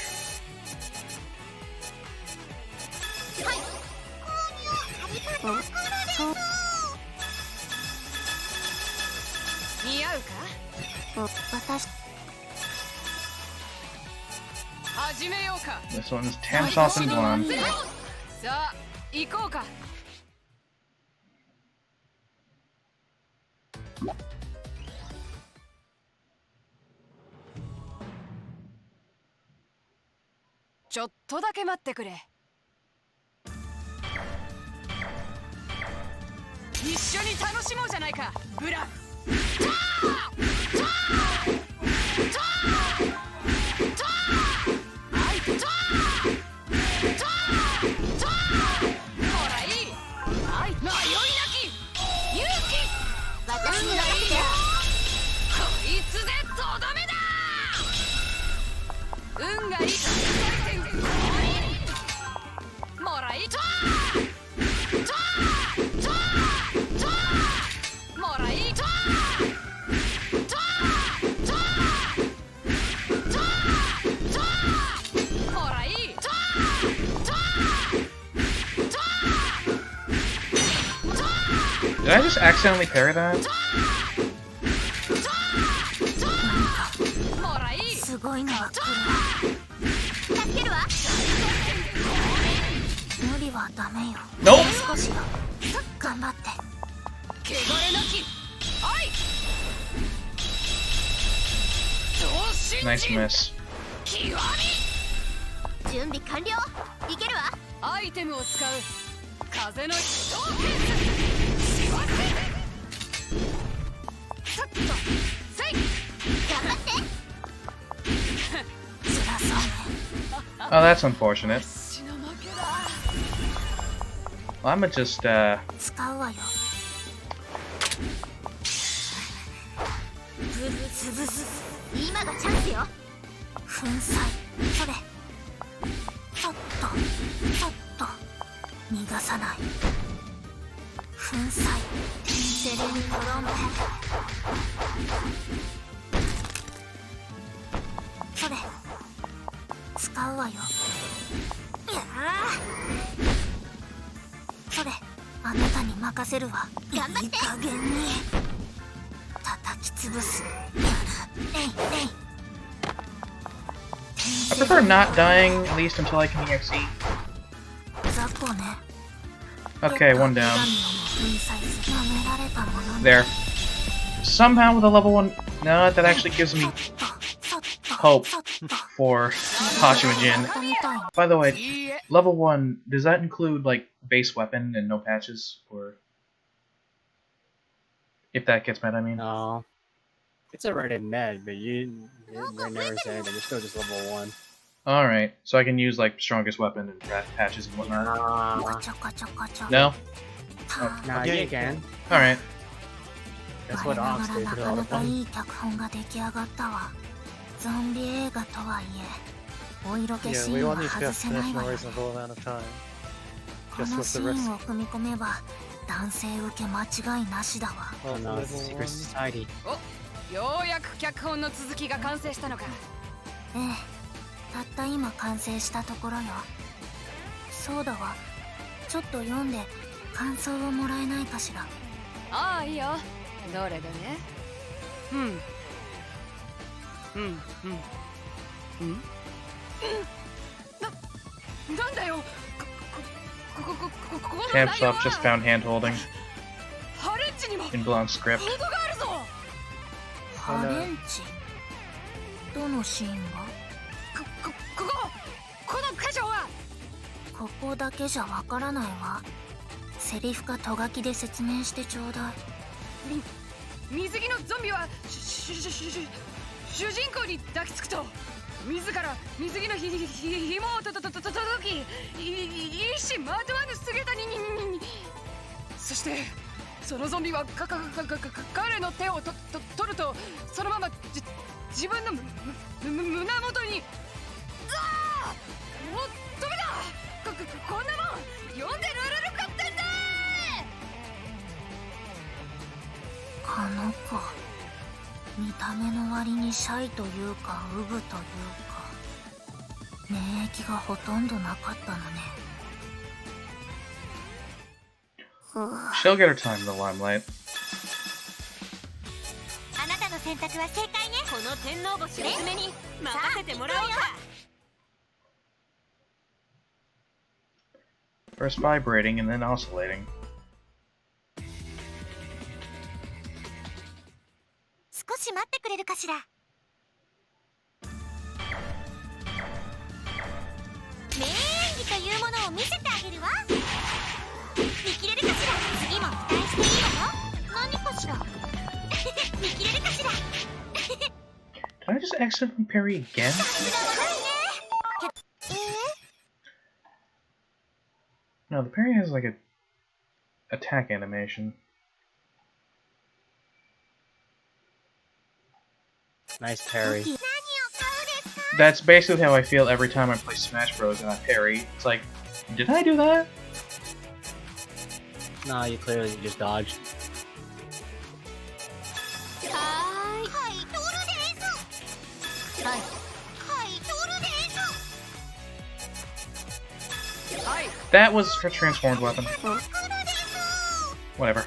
S3: This one's Tamsoft and Blanc.
S6: さあ行こうかちょっとだけ待ってくれ一緒に楽しもうじゃないかブラン運がいいもらいもらいもらい
S3: Did I just accidentally parry that?
S6: もらい
S5: すごいのは来る助けるわ無理はダメよ
S3: Nope!
S5: 少しよ頑張って
S6: 汚れなき愛
S3: Nice miss.
S6: 極み
S5: 準備完了いけるわ
S6: アイテムを使う風の飛行
S3: Oh, that's unfortunate. Well, I'ma just
S5: 使うわよ。潰す。今がチャンスよ。粉砕。それ。ちょっと逃がさない。粉砕。セレニトロンボ。それ。使うわよ。いやそれ、あなたに任せるわ。頑張って。いい加減に叩き潰す。
S3: I prefer not dying, at least until I can EXE.
S5: 雑魚ね。
S3: Okay, one down. There. Somehow with a level 1... No, that actually gives me hope for Hashimajin. By the way, level 1, does that include, like, base weapon and no patches? Or... If that gets met, I mean.
S4: No. It's already med, but they never said that. You're still just level 1.
S3: Alright, so I can use, like, strongest weapon and patches and whatnot. No? Oh,
S4: Nah, you can.
S3: Alright.
S4: That's what Ox did for all the fun.
S5: ゾンビ映画とはいえ、お色気シ
S2: Yeah, we
S5: ーン
S2: all
S5: は
S2: need to
S5: 外
S2: have
S5: せない
S2: finished
S5: わ
S2: in a
S5: よ。
S2: reasonable amount of time.
S5: こ
S2: Just
S5: の
S2: with
S5: シ
S2: the
S5: ー
S2: rest.
S5: ンを組み込めば、男性受け間違いなしだわ。
S2: Oh,
S4: No,
S2: level
S4: it's Secret
S2: one.
S4: Society.
S6: ようやく脚本の続きが完成したのか。
S5: ええ、たった今完成したところよ。そうだわ。ちょっと読んで感想をもらえないかしら。
S6: ああ、いいよ。どれどれ。なんだよ。この
S3: Tabs up, just found hand holding
S6: ハレンチにも
S3: in Blanc's script.
S6: フードがあるぞ。
S5: ハレンチ。どのシーンが？
S6: この箇所は。
S5: ここだけじゃわからないわ。セリフかとがきで説明してちょうだい。
S6: 水着のゾンビは主人公に抱きつくと自ら水着の紐を届き一心まとわぬ姿にそしてそのゾンビは彼の手を取るとそのまま自分の胸元にもうダメだこんなもん読んでられるかってんだ。
S5: この子、見た目の割にシャイというかウブというか免疫がほとんどなかったのね。
S3: She'll get her time in the limelight.
S5: あなたの選択は正解ね。
S6: この天皇星の爪に任せてもらおうか。
S3: First vibrating and then oscillating.
S5: 少し待ってくれるかしら。名演技というものを見せてあげるわ。見切れるかしら。次も期待していいわよ。何かしら。見切れるかしら。
S3: Did I just accidentally parry again? No, the parry has like a attack animation.
S4: Nice parry.
S3: That's basically how I feel every time I play Smash Bros. And I parry. It's like, did I do that?
S4: Nah, you clearly just dodged.
S3: That was her transformed weapon. Whatever.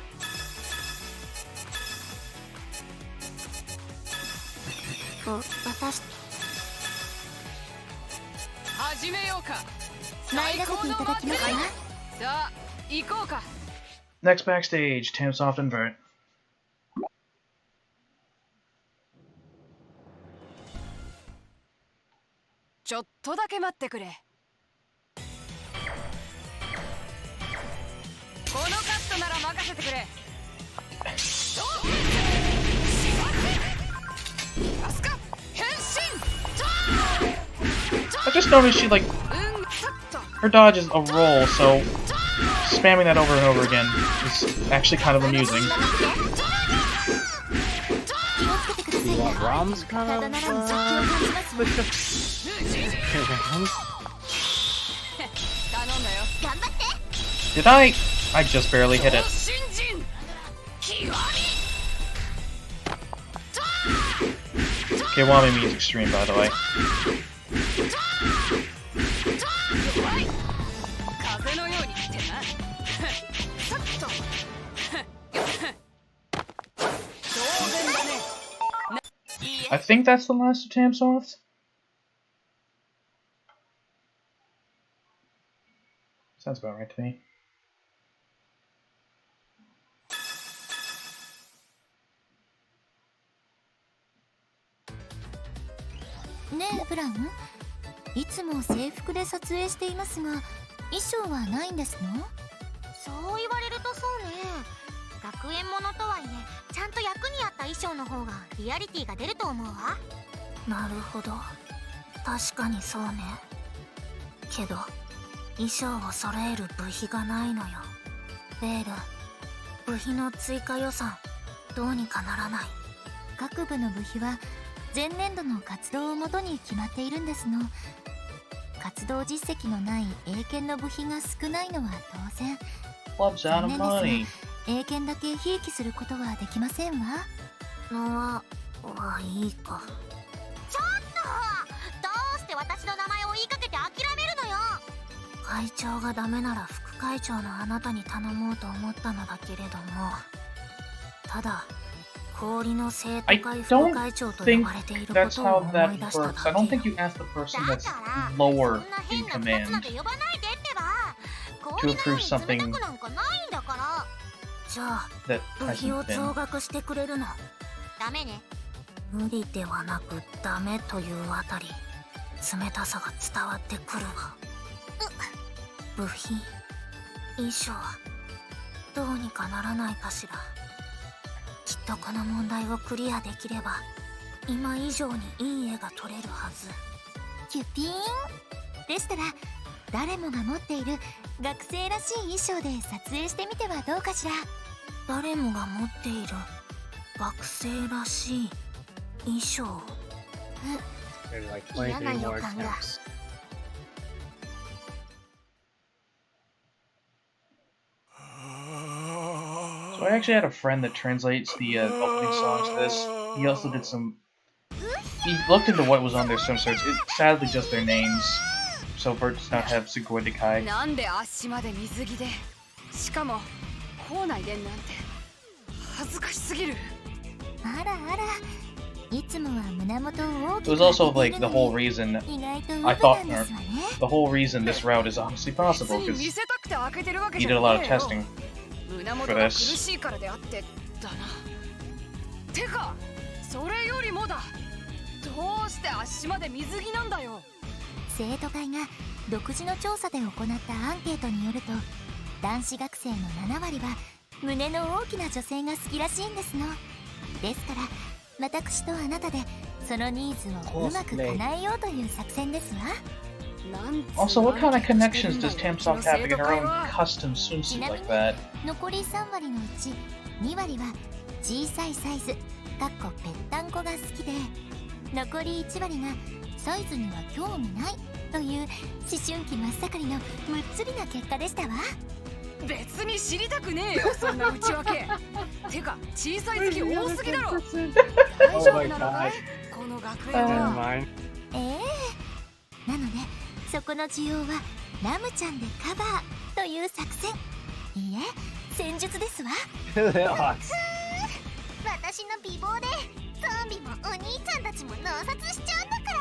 S3: Next backstage, Tamsoft and Vert.
S6: ちょっとだけ待ってくれ。このカットなら任せてくれ。アスカ変身。
S3: just noticed she, like, her dodge is a roll, so spamming that over and over again is actually kind of amusing.
S4: You want ROMs kind of
S3: Did I? I just barely hit it. Kiwami means extreme, by the way. I think that's the last of Tamsoft. Sounds about right to me.
S5: ねえブラン、いつも制服で撮影していますが衣装はないんですの？そう言われるとそうね。学園ものとはいえちゃんと役に合った衣装の方がリアリティが出ると思うわ。なるほど、確かにそうね。けど衣装を揃える部費がないのよ。ベール、部費の追加予算どうにかならない？各部の部費は前年度の活動をもとに決まっているんですの。活動実績のない英検の部費が少ないのは当然。残念ですが英検だけひいきすることはできませんわ。はいいか。ちょっとどうして私の名前を言いかけて諦めるのよ。会長がダメなら副会長のあなたに頼もうと思ったのだけれども、ただ氷の生徒会副会長と呼ばれていることを思い出しただけ。
S3: I don't think you asked the person that's lower in command to approve something
S5: じゃあ
S3: that
S5: 部費を
S3: hasn't been.
S5: 増額してくれるの？ダメね。無理ではなくダメというあたり冷たさが伝わってくるわ。部費、衣装どうにかならないかしら。きっとこの問題をクリアできれば今以上にいい絵が撮れるはず。キュピーンでしたら誰もが持っている学生らしい衣装で撮影してみてはどうかしら。誰もが持っている学生らしい衣装。嫌な予感が。
S3: So I actually had a friend that translates the opening songs to this. He also did some... He looked into what was on their swim shirts. It's sadly just their names. So Bird does not have Sugoi Dekai.
S6: なんで足まで水着で、しかも校内でなんて恥ずかしすぎる。
S5: あらあら、いつもは胸元を大きく
S3: It was also like the whole reason I thought, or the whole reason this route is honestly possible, because he did a lot of testing for this.
S6: 苦しいからであってだな。てか、それよりもだ。どうして足まで水着なんだよ。
S5: 生徒会が独自の調査で行ったアンケートによると、男子学生の7割は胸の大きな女性が好きらしいんですの。ですから私とあなたでそのニーズをうまく叶えようという作戦ですわ。
S3: Also, what kind of connections does Tamsoft have to get her own custom swimsuit like that?
S5: 残り3割のうち2割は小さいサイズぺったんこが好きで、残り1割がサイズには興味ないという思春期真っ盛りのむっつりな結果でしたわ。
S6: 別に知りたくねえよ、そんな内訳。てか、小さい好き多すぎだろ。大丈夫なのかい、この学園は。
S5: なのでそこの需要はラムちゃんでカバーという作戦。いいえ、戦術ですわ。私の美貌でゾンビもお兄ちゃんたちも脳殺しちゃうんだから。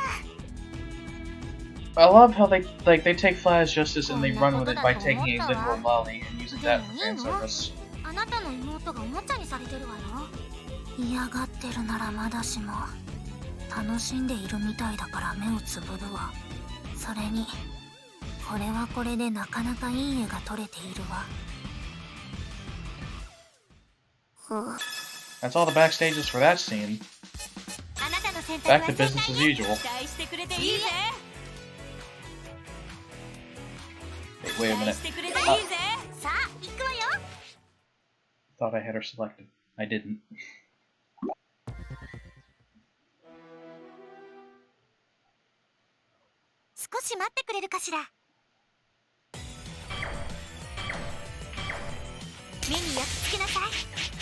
S3: I love how they take Flash Justice and they run with it by taking a literal lolly and using that for fan service.
S5: あなたの妹がおもちゃにされてるわよ。嫌がってるならまだしも楽しんでいるみたいだから目をつぶるわ。それにこれはこれでなかなかいい絵が撮れているわ。
S3: That's all the backstages for that scene. Back to business as usual. wait a minute.
S5: さあ行くわよ。
S3: Thought I had her selected. I didn't.
S5: 少し待ってくれるかしら。目に焼き付けなさい。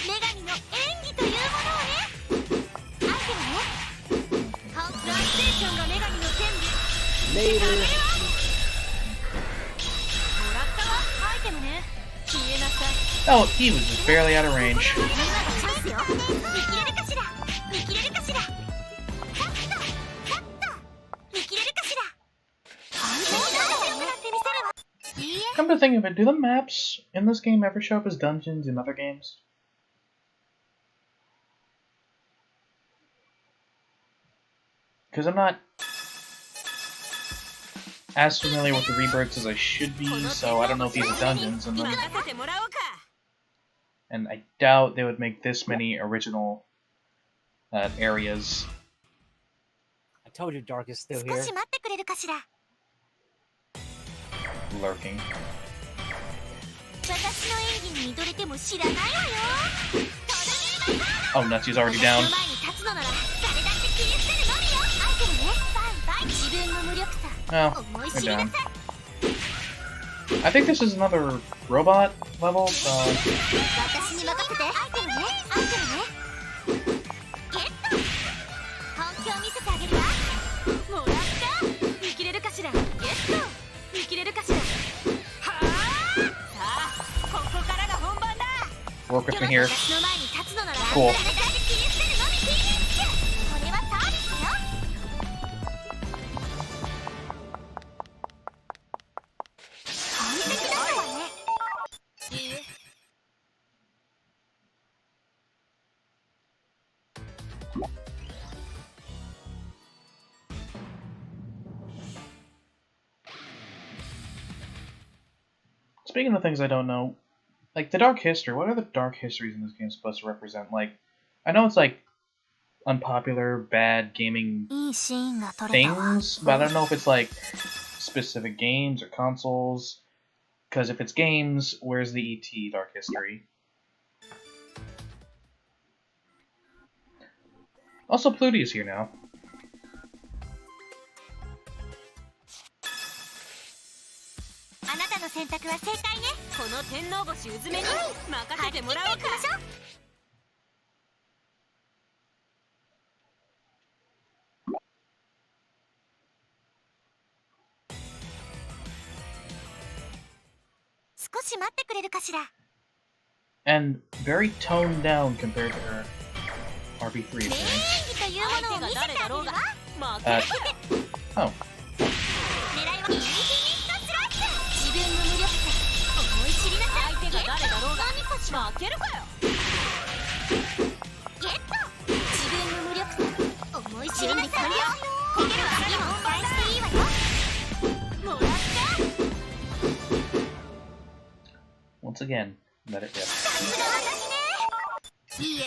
S5: 女神の演技というものをね。アイテムね。カウントライステーションが女神の権利。もらったわ。アイテムね。消えなさい。
S3: Oh, he was just barely out of range.
S5: 今がチャンスよ。見切れるかしら。見切れるかしら。カットカット。見切れるかしら。
S3: Come to think of it, do the maps in this game ever show up as dungeons in other games? Because I'm not as familiar with the rebirths as I should be, so I don't know if these are dungeons. And I doubt they would make this many original areas.
S4: I told you Dark is still
S5: 少
S4: here.
S5: し待ってくれるかしら。
S3: Lurking.
S5: 私の演技に見とれても知らないわよ。
S3: Oh, nuts, he's already down.
S5: 私の前に立つのなら誰だって切り捨てるのみよ。アイテムね。バイバイ。自分の無力さ。
S3: Oh,
S5: 思い
S3: they're
S5: 知りな
S3: down.
S5: さい。
S3: I think this is another robot level, so...
S5: 私に任せて。アイテムね。アイテムね。ゲット。本気を見せてあげるわ。もらった。見切れるかしら。ゲット。見切れるかしら。はあ。さあ、ここからが本番だ。
S3: Work with me here.
S5: 私の前に立つのなら
S3: Cool.
S5: 誰だって切り捨てるのみ。これはサービスよ。完璧だわね。いいえ。
S3: Speaking of things I don't know, like the dark history, what are the dark histories in this game supposed to represent? Like, I know it's like unpopular, bad gaming
S5: いいシーンが撮れたわ。
S3: things, but I don't know if it's like specific games or consoles. Because if it's games, where's the ET dark history? Also, Pluty is here now.
S5: あなたの選択は正解ね。この天皇星うずめに任せてもらおうか。少し待ってくれるかしら。
S3: And very toned down compared to her RB3
S5: 恋愛演
S3: appearance.
S5: 技というものを見せてあげるわ。
S3: Oh.
S5: 狙いはインフィニットスラッシュ。自分の無力さ思い知りなさい。相手が誰だろうが負けるかよ。ゲット。自分の無力さ思い知りなさい。こけるわ。次も期待していいわよ。もらった。
S3: Once again, let it rip.
S5: さすが私ね。いいえ。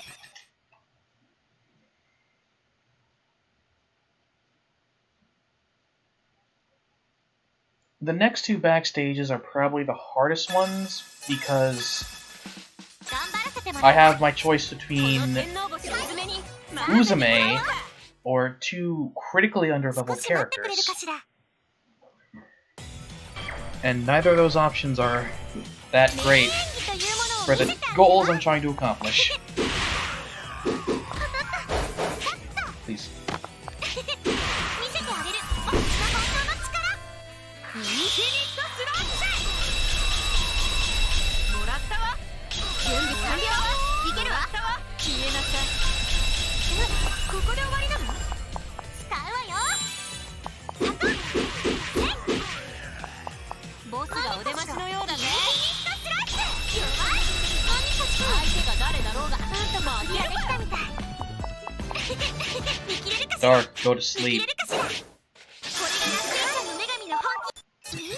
S3: The next two backstages are probably the hardest ones because
S5: 頑張らせてもら
S3: I
S5: うわ。
S3: have my choice between
S5: この天皇星うずめに
S3: Uzume or two critically
S5: 少
S3: underleveled
S5: し待ってくれる
S3: characters.
S5: かしら。
S3: And neither of those options are that
S5: 恋愛
S3: great
S5: 演技というものを
S3: for
S5: 見
S3: the
S5: せてあげるわ。
S3: goals I'm trying to accomplish. Please.
S5: 見せてあげる。私の本当の力。インフィニットスラッシュ。もらったわ。準備完了。いけるわ。消えなさい。ここで終わりなの？使うわよ。ボスがお出待ちのようだね。インフィニットスラッシュ。弱い。相手が誰だろうがあんたもアピールできたみたい。見切れるかしら。
S3: Dark, go to
S5: 見
S3: sleep.
S5: 切れるかしら。これがラステーションの女神の本気。いいえ。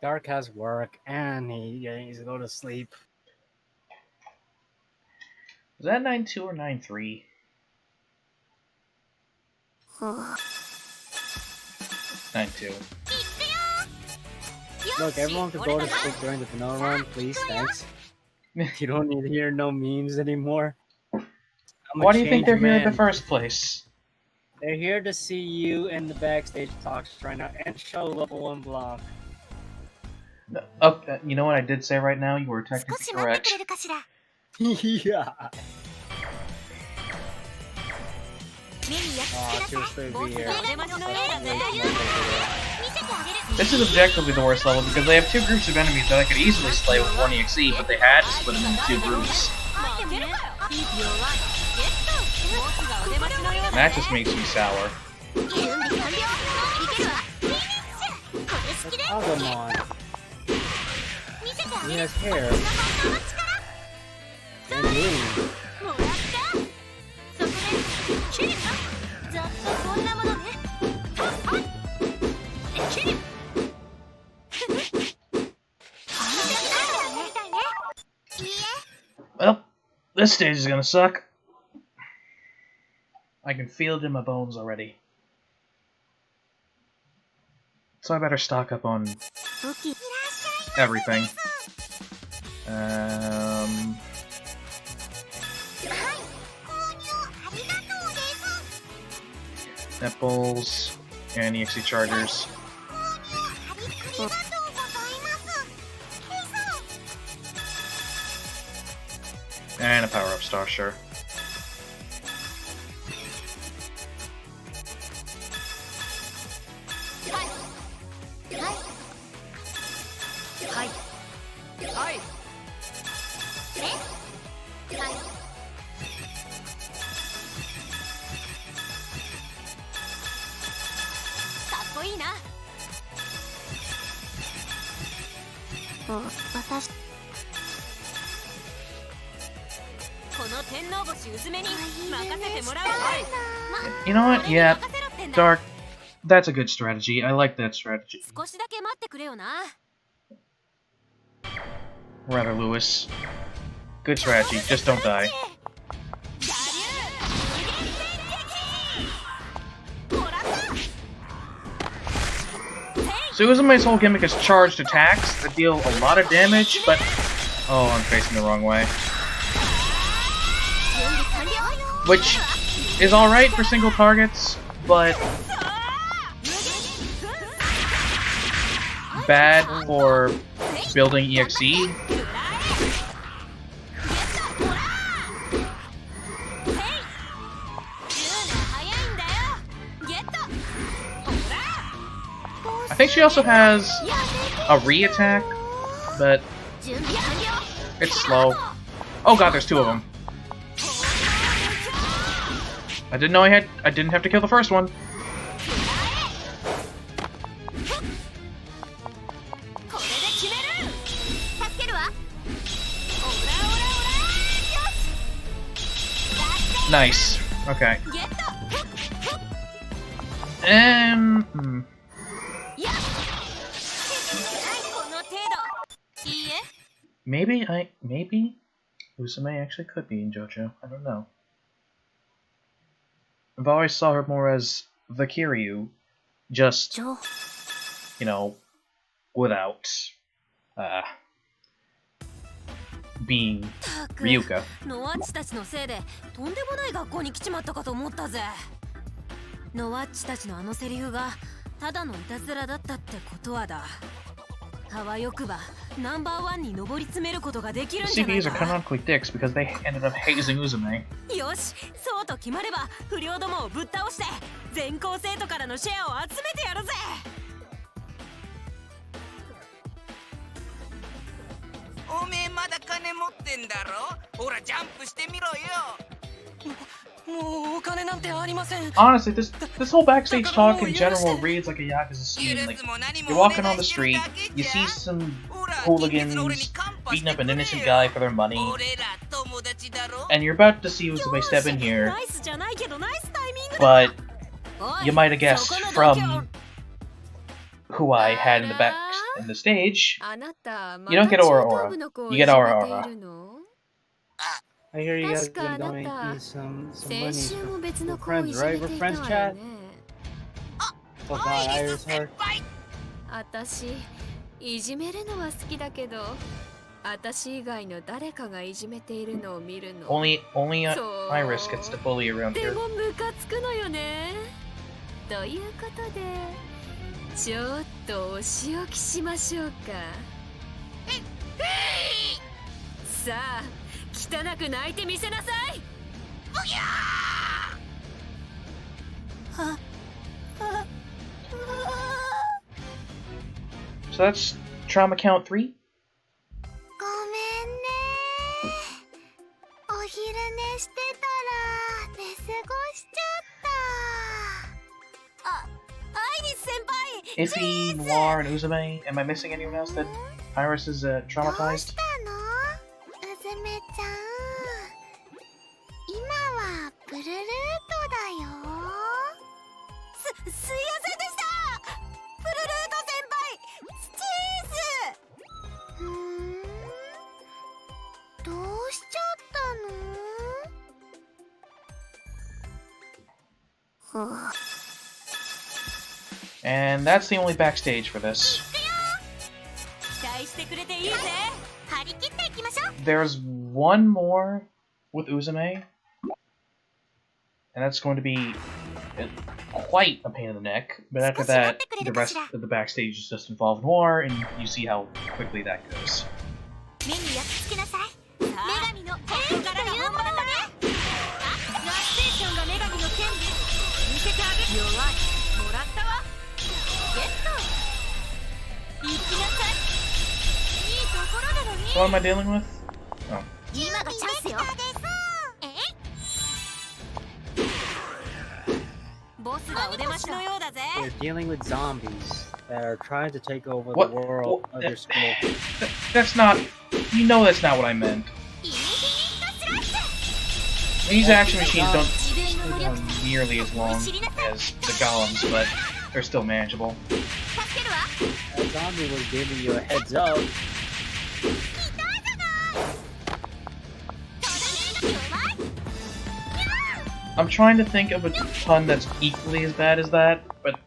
S4: Dark has work and he needs to go to sleep.
S3: Is that 9-2 or 9-3? 9-2.
S5: いくよ。
S4: Look, everyone could go to sleep during the vanilla run, please, thanks. You don't need to hear no memes anymore.
S3: Why do you think they're here in the first place?
S4: They're here to see you in the backstage talks right now and show level 1 Blanc.
S3: You know what I did say right now? You were technically correct.
S4: Yeah. Oh, seriously, be here.
S3: This is objectively the worst level because they have two groups of enemies that I could easily slay with 1 EXE, but they had to split them into two groups. And that just makes me sour.
S4: Agumon. He has hair. And wings.
S3: Well, this stage is gonna suck. I can feel it in my bones already. So I better stock up on everything. Nipples and EXE chargers. And a power-up star, sure. You know what? Yeah, Dark. That's a good strategy. I like that strategy. Rather, Lewis. Good strategy. Just don't die. Suzume's whole gimmick is charged attacks that deal a lot of damage, but... Oh, I'm facing the wrong way. Which is alright for single targets, but... bad for building EXE. I think she also has a Re attack, but it's slow. Oh god, there's two of them. I didn't know I didn't have to kill the first one. Nice. Okay. Maybe Usume actually could be in JoJo. I don't know. I've always saw her more as the Kiryu, just, you know, without being Ryuka.
S7: ノワッチたちのせいでとんでもない学校に来ちまったかと思ったぜ。ノワッチたちのあのセリフがただのいたずらだったってことはだ。あわよくばナンバーワンに上り詰めることができるんじゃない
S3: CPUs are canonically dicks because they ended up hazing Uzume.
S7: よし、そうと決まれば不良どもをぶっ倒して全校生徒からのシェアを集めてやるぜ。
S8: おめえまだ金持ってんだろ。ほらジャンプしてみろよ。
S6: もうお金なんてありません。
S3: Honestly, this whole backstage talk in general reads like a Yakuza scene. Like, you're walking on the street, you see some hooligans beating up an innocent guy for their money, and you're about to see Uzume step in here, but you might have guessed from who I had in the stage, you don't get Aura Aura, you get Aura Aura.
S4: I hear you guys are going to need some money for friends, right? We're friends, chat? Oh god, Iris heart.
S6: いじめるのは好きだけど、私以外の誰かがいじめているのを見るの。
S3: Only
S6: So-
S3: Iris gets to bully around
S6: で
S3: here.
S6: もムカつくのよね。ということで、ちょっとお仕置きしましょうか。さあ、汚く泣いてみせなさい。
S3: So that's trauma count 3?
S5: ごめんね。お昼寝してたら寝過ごしちゃった。
S7: あ、アイリス先輩
S3: Iffy, Noir, and Uzume. Am I missing anyone else that Iris is
S5: どう
S3: traumatized?
S5: したの？うずめちゃん。今はブルルートだよ。
S7: すいませんでした。ブルルート先輩チーズ。
S5: どうしちゃったの？
S3: And that's the only backstage for this.
S7: 期待してくれていいぜ。
S5: 張り切っていきましょう。
S3: There's one more with Uzume, and that's going to be quite a pain in the neck. But after that, the rest of the backstage is just involve Noir, and you see how quickly that goes.
S5: 目に焼き付けなさい。女神の
S7: ここからが本物だね。ラステーションが女神の権利。見せてあげる。弱い。もらったわ。ゲット。行きなさい。いいところなのに。
S3: What am I dealing with? Oh.
S5: 今がチャンスよ。
S7: ボスがお出ましのようだぜ。
S4: You're dealing with zombies that are trying to take over
S3: What?
S4: the world
S3: What?
S4: of your school.
S3: That's not. You know that's not what I meant. These action machines don't take nearly as long as the golems, but they're still manageable.
S4: That zombie was giving you a heads up.
S3: I'm trying to think of a pun that's equally as bad as that, but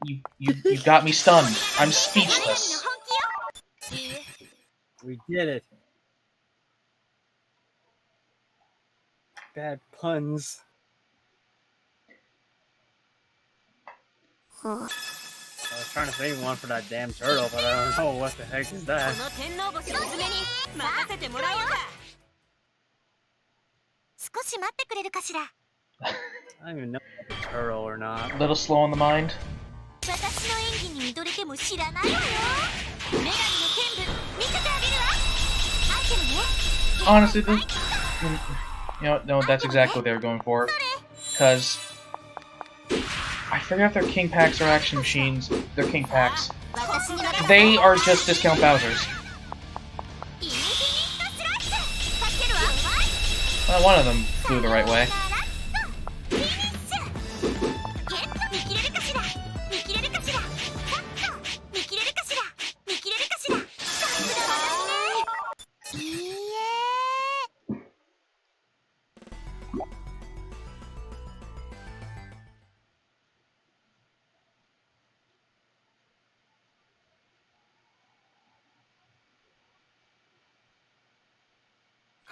S3: you got me stunned. I'm speechless.
S4: We did it. Bad puns. I was trying to think one for that damn turtle, but I don't know what the heck is that.
S7: この天皇星の爪に任せてもらおうか。
S5: 少し待ってくれるかしら。
S4: I don't even know if it's a turtle or not.
S3: A little slow on the mind.
S5: 私の演技に見とれても知らないわよ。女神の剣舞見せてあげるわ。アイテムね。
S3: Honestly, you know, no, that's exactly what they were going for. Because I forget if they're King Packs or Action Machines. They're King Packs. They are just discount Bowsers. Well, one of them flew the right way.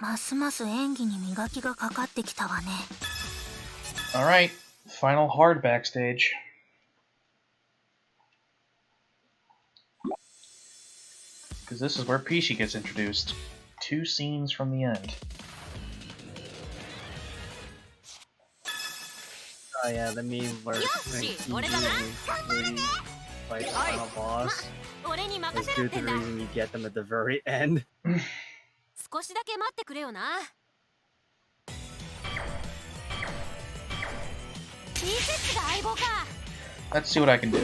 S5: Alright, ますます演技に磨きがかかってきたわね。
S3: Alright, final hard backstage. Because this is where Pishi gets introduced. 2 scenes from the end.
S4: Oh yeah, the meme where Rudy fights the final boss
S7: 俺に
S4: is
S7: 任せろ
S4: due
S7: って
S4: to
S7: ん
S4: the
S7: だ。
S4: reason you get them at the very end.
S7: 少しだけ待ってくれよな。ミセッツが相棒か。
S3: Let's see what I can do.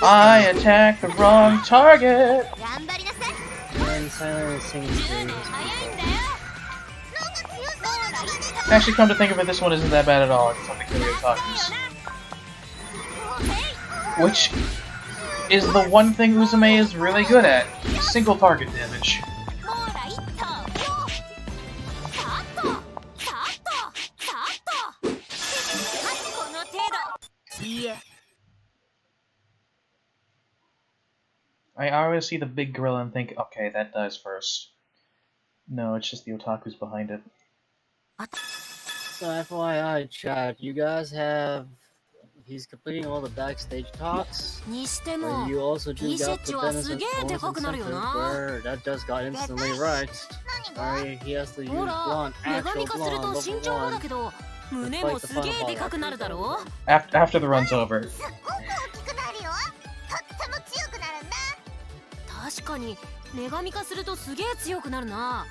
S3: I attacked the wrong target!
S5: 頑張りなさい。
S4: And Silent is singing through his
S3: Actually, come to think of it, this one isn't that bad at all. It's something really otakus. Which is the one thing Uzume is really good at. Single target damage.
S7: ほらいったよさっとさっとさっとはいこの程度いいえ
S3: I always see the big gorilla and think, okay, that dies first. No, it's just the otakus behind it.
S4: So FYI, chat, you guys have... He's completing all the backstage talks.
S7: にしても
S4: But you also do
S7: Tシャ
S4: got
S7: ツ
S4: the
S7: は
S4: Dennis
S7: すげえでかくなるよな
S4: where that just got instantly right.
S5: 何が
S4: Sorry, he has to use
S7: ほら
S4: Blanc,
S7: 女
S4: actual
S7: 神化すると
S4: Blanc,
S7: 身長も
S4: level
S7: だ
S4: 1.
S7: けど胸もすげえでかくなるだろ
S3: After the run's over.
S5: すっごく大きくなるよ。とっても強くなるんだ。
S7: 確かに女神化するとすげえ強くなるな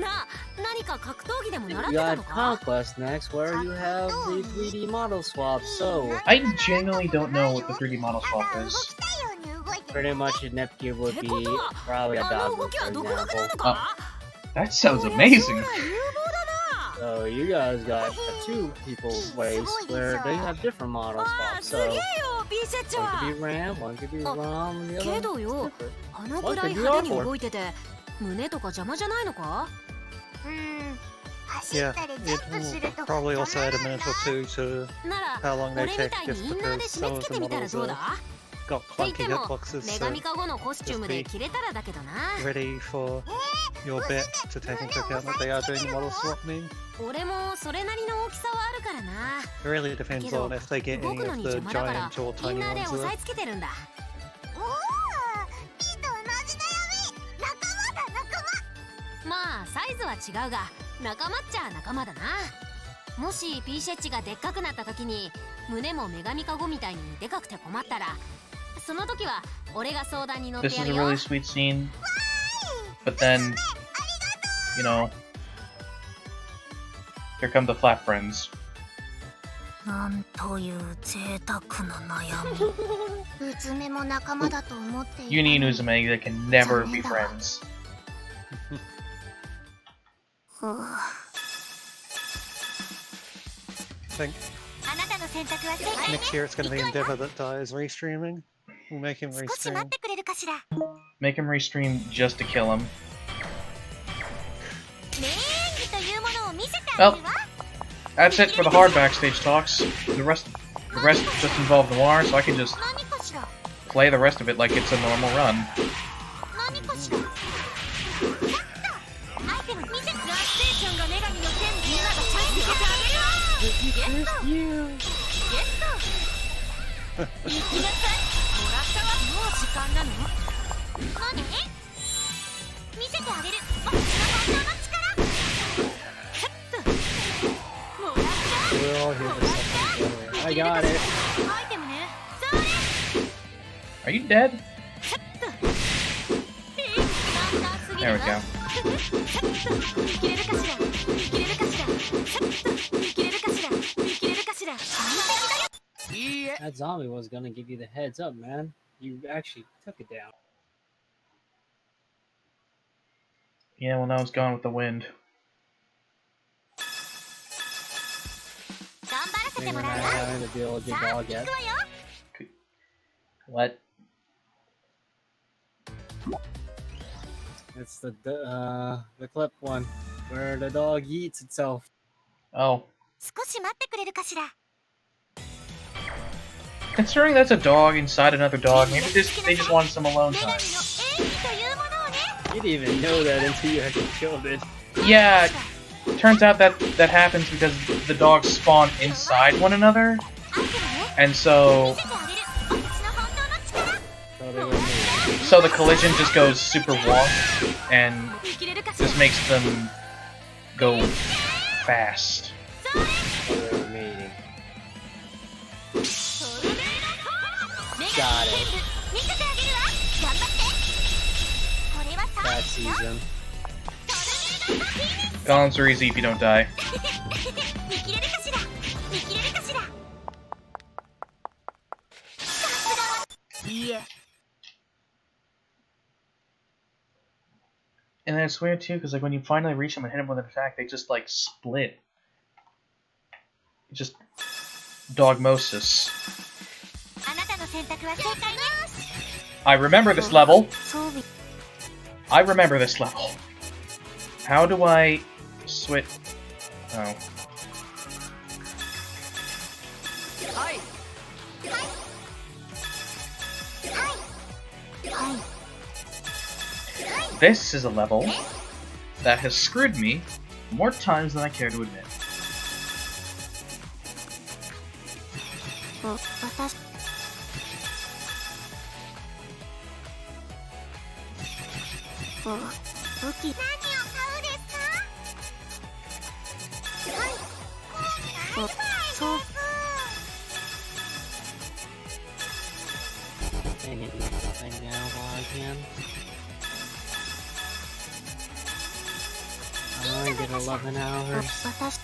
S7: なあ何か格闘技でも習っ
S4: You
S7: てた
S4: got
S7: のか
S4: Conquest next, where you have the 3D model swap. So
S3: I genuinely don't know what the 3D model
S5: た
S3: swap
S5: だ動
S3: is.
S5: きたいように動いてる。
S4: pretty much Neptune would be probably a
S7: あ
S4: dog
S7: の動
S4: move,
S7: きは
S4: for
S7: 独学な
S4: example.
S7: のか
S3: That sounds
S7: そりゃ
S3: amazing.
S7: 将来有望だな
S4: So you guys got two people's ways where they have different model
S7: あ
S4: swaps.
S7: あすげえ
S4: So
S7: よ B セッチ
S4: one
S7: は
S4: could be Ram, one could be Rom, and the
S7: け
S4: other
S7: ど
S4: is
S7: よ
S4: different.
S7: あのくらい派手に動いてて胸とか邪魔じゃないのか
S5: 走
S2: Yeah,
S5: ったりジャンプする
S2: it
S5: と
S2: probably also add a minute or two to
S7: なら
S2: how long
S7: 俺
S2: they
S7: み
S2: take
S7: たいに
S2: just
S7: インナー
S2: because
S7: で締
S2: some
S7: め
S2: of
S7: 付
S2: the
S7: けてみたら
S2: models
S7: どう
S2: are
S7: だ
S2: got
S7: って言っ
S2: clunky
S7: ても
S2: hitboxes,
S7: 女
S2: so
S7: 神カゴのコスチュームで着れたらだけどな
S2: ready for your bet to take into account that they are doing the model swap meme.
S7: 俺もそれなりの大きさはあるからな
S2: It really depends on if they get
S7: 動
S2: any
S7: くの
S2: of
S7: に
S2: the
S7: 邪魔だから
S2: giant or
S7: イン
S2: tiny
S7: ナーで
S2: ones
S7: 押さ
S2: there.
S7: えつけてるんだ
S5: おお B と同じ悩み。仲間だ仲間。
S7: まあサイズは違うが仲間っちゃ仲間だなもしピーシェッチがでっかくなった時に胸も女神カゴみたいにでかくて困ったらその時は俺が相談に乗って
S3: This
S7: や
S3: is
S7: る
S3: a
S7: よ
S3: really sweet scene. But then, you know, here come the flat friends.
S5: なんという贅沢な悩み。うつめも仲間だと思っていた。
S3: Uni and Uzume, they can never be friends.
S5: ふう
S2: I think
S5: あなたの選択は正解ね。
S2: next year it's going to be Endeavour that dies restreaming. We'll make him
S5: 少し
S2: restream.
S5: 待ってくれるかしら。
S3: Make him restream just to kill him.
S5: 名演技というものを見せてあげるわ。
S3: That's it for the hard backstage talks. The rest just involve noir, so I can just
S5: 何かしら。
S3: play the rest of it like it's a normal run.
S5: 何かしら。やったアイテム見せて。ラステーションが女神の剣みんながチャンス入れてあげるわ。ゲットゲット行きなさい。もらったわ。もう時間なの。何見せてあげる。私の本当の力。ちょっともらった
S4: We're all here for something together. I got it.
S5: アイテムね。それ
S3: Are you dead?
S5: ちょっと簡単すぎ
S3: There
S5: る
S3: we
S5: な
S3: go.
S5: いけれるかしらいけれるかしらちょっといけれるかしらいけれるかしら完璧だよ
S4: That zombie was gonna give you the heads up, man. You actually took it down.
S3: Yeah, well now it's gone with the wind.
S5: 頑張らせて
S4: You're
S5: も
S4: not
S5: らうわ
S4: having to deal with your
S5: さあ
S4: dog
S5: 行く
S4: yet.
S5: わよ
S3: What?
S4: It's the clip one where the dog eats itself.
S3: Oh.
S5: 少し待ってくれるかしら
S3: Considering that's a dog inside another dog, maybe they just want some alone
S5: 女
S3: time.
S5: 神の演技というものをね
S4: You didn't even know that until you actually killed it.
S3: Yeah, turns out that happens because the dogs spawn inside one another,
S5: アイテムね
S3: and
S5: 見
S3: so
S5: せてあげる私の本当の力
S4: So they were moving.
S3: so the collision just goes super wonk, and
S5: いけれるかしら
S3: just makes them go fast.
S4: So they were mating.
S5: 女
S4: Got
S5: 神
S4: it.
S5: の剣舞見せてあげるわ頑張ってこれは
S4: That
S5: サービスよ
S4: season.
S3: Golems are easy if you don't die.
S5: 見切れるかしら見切れるかしらさすがはいいえ
S3: And then it's weird too, because like when you finally reach them and hit them with an attack, they just like split. Just dogmosis.
S5: あなたの選択は正解ね
S3: I remember this level.
S5: 装備
S3: I remember this level. How do I switch? Oh.
S6: はい
S5: はい
S3: This is a level that has screwed me more times than I care to admit.
S5: 私武器何を買うですかはいそう
S4: Dang it, nothing now while I can. I only get 11 hours.
S5: 私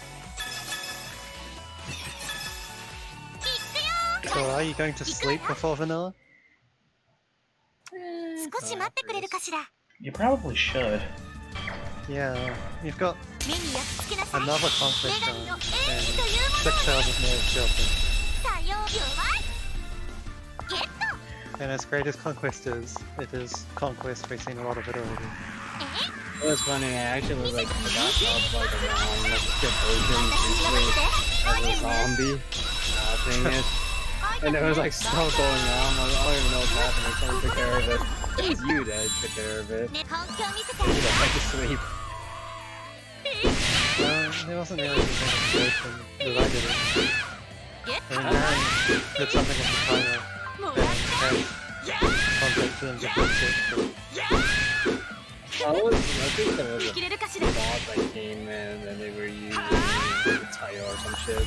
S2: So are you going to sleep before vanilla?
S5: 少し待ってくれるかしら
S3: You probably should.
S2: Yeah, you've got
S5: 目に焼き付けなさい
S2: another conflict
S5: 女神の
S2: on
S5: 演
S2: and
S5: 技というも
S2: 6 hours of nerve shelter.
S5: のさよう弱いゲット
S2: And as great as conquest is, it is conquest. We've seen a lot of it already.
S4: It was funny, I actually like forgot of like around like the version as a zombie thing is. And it was like still going on, I don't even know what's happening, someone took care of it. It was you that took care of it.
S5: ね本気を見せて
S4: You went back to sleep.
S2: There wasn't really anything broken that I did it. And Aaron did something with the timer. And conflict terms of bullshit.
S4: I think there was
S5: 見切れるかしら
S4: a bot that came in and they were using the tire or some shit.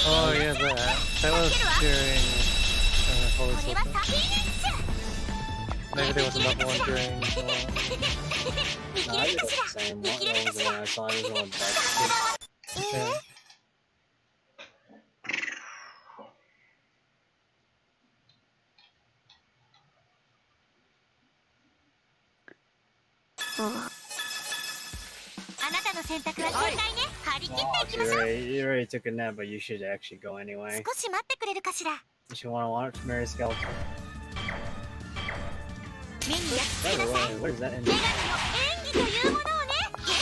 S2: Oh yeah, that was during Holy
S5: これは
S2: Silver.
S5: サフィーネ
S2: Maybe there was another one during
S5: 見切
S4: I
S5: れる
S4: did
S5: か
S4: the
S5: しら
S4: same
S5: 見
S4: one,
S5: 切れる
S4: that
S5: か
S4: was
S5: し
S4: when
S5: ら
S4: I saw this one back.
S2: yeah.
S5: あなたの選択は正解ね張り切ってい
S4: Oh,
S5: きましょう
S4: you already took a nap, but you should actually go anyway.
S5: 少し待ってくれるかしら
S4: You should want to marry Skeleton.
S5: 目に焼き付
S4: By
S5: け
S4: the
S5: なさい
S4: way, what is that in
S5: 女神の演技というものをねゲッ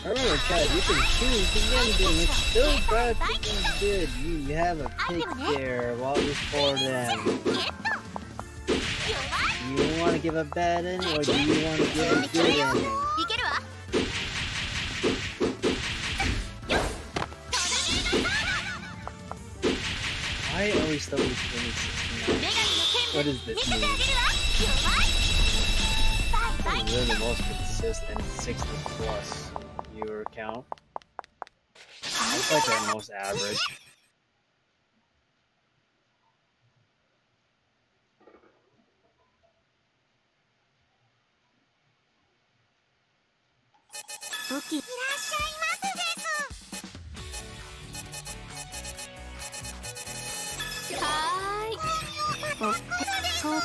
S4: Remember, Chad, you can choose the ending. It's still practically good. You have a pick there while before them.
S5: トゲット弱い
S4: You want to give a bad ending, or do you want to give a good ending?
S5: いけるわ
S4: Why are we still in 2069?
S5: 女神
S4: What
S5: の
S4: is
S5: 剣
S4: this
S5: 見せてあげる
S4: mean?
S5: わ弱いバイバイ
S4: We're the most consistent 60 plus viewer count. That's like our most average.
S5: Buki. いらっしゃいませですはーいそうこ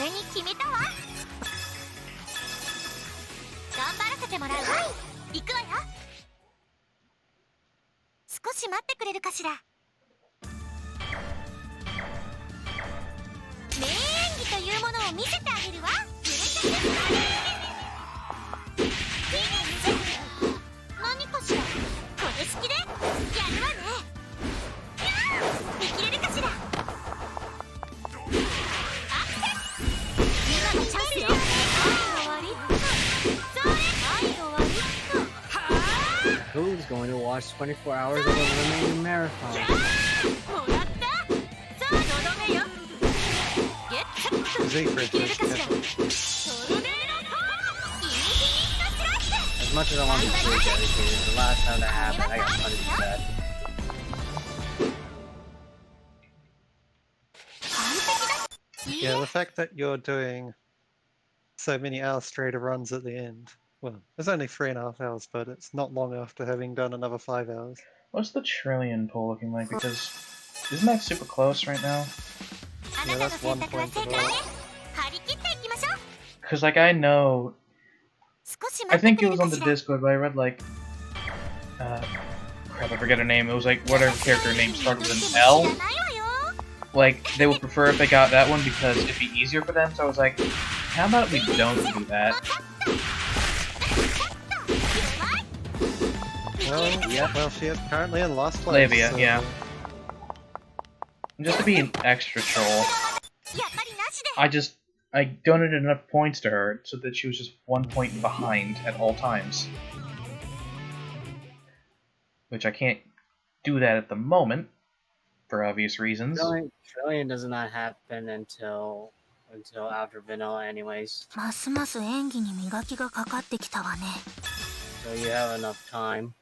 S5: れに決めたわ頑張らせてもらうわ行くわよ少し待ってくれるかしら名演技というものを見せてあげるわ何かしらこれ式でやるわね見切れるかしら今のチャンスよ終わりそれはい終わり
S4: Who's going to watch 24 hours of a remaining marathon?
S5: もらったさあのどめよゲット
S2: Zeke
S5: 見切れるかしら
S2: Bridge.
S5: トルネードトーインフィニットスラッシュ
S4: As much as I want to be so dedicated, the last time that happened, I got punished for that.
S5: 完璧だいい
S2: Yeah, the fact that you're doing so many Alstrader runs at the end. Well, it's only 3.5 hours, but it's not long after having done another 5 hours.
S3: What's the trillion poll looking like? Because isn't that super close right now?
S5: あなたの選択は正解ね張り切っていきましょう
S3: Because like I know,
S5: 少し
S3: I
S5: 待って
S3: think
S5: く
S3: it
S5: れる
S3: was on
S5: か
S3: the
S5: しら
S3: Discord, but I read like, crap, I forget her name. It was like whatever character name started with an
S5: 知
S3: L.
S5: らないわよ
S3: like, they would prefer if they got that one because it'd be easier for them, so I was like, how about we don't do that?
S2: Well, she is currently in last place.
S3: Lavia,
S2: so-
S3: yeah. Just to be an extra troll. I donated enough points to her so that she was just 1 point behind at all times. Which I can't do that at the moment, for obvious reasons.
S4: Trillion does not happen until after vanilla anyways.
S5: ますます演技に磨きがかかってきたわね。
S4: So you have enough time.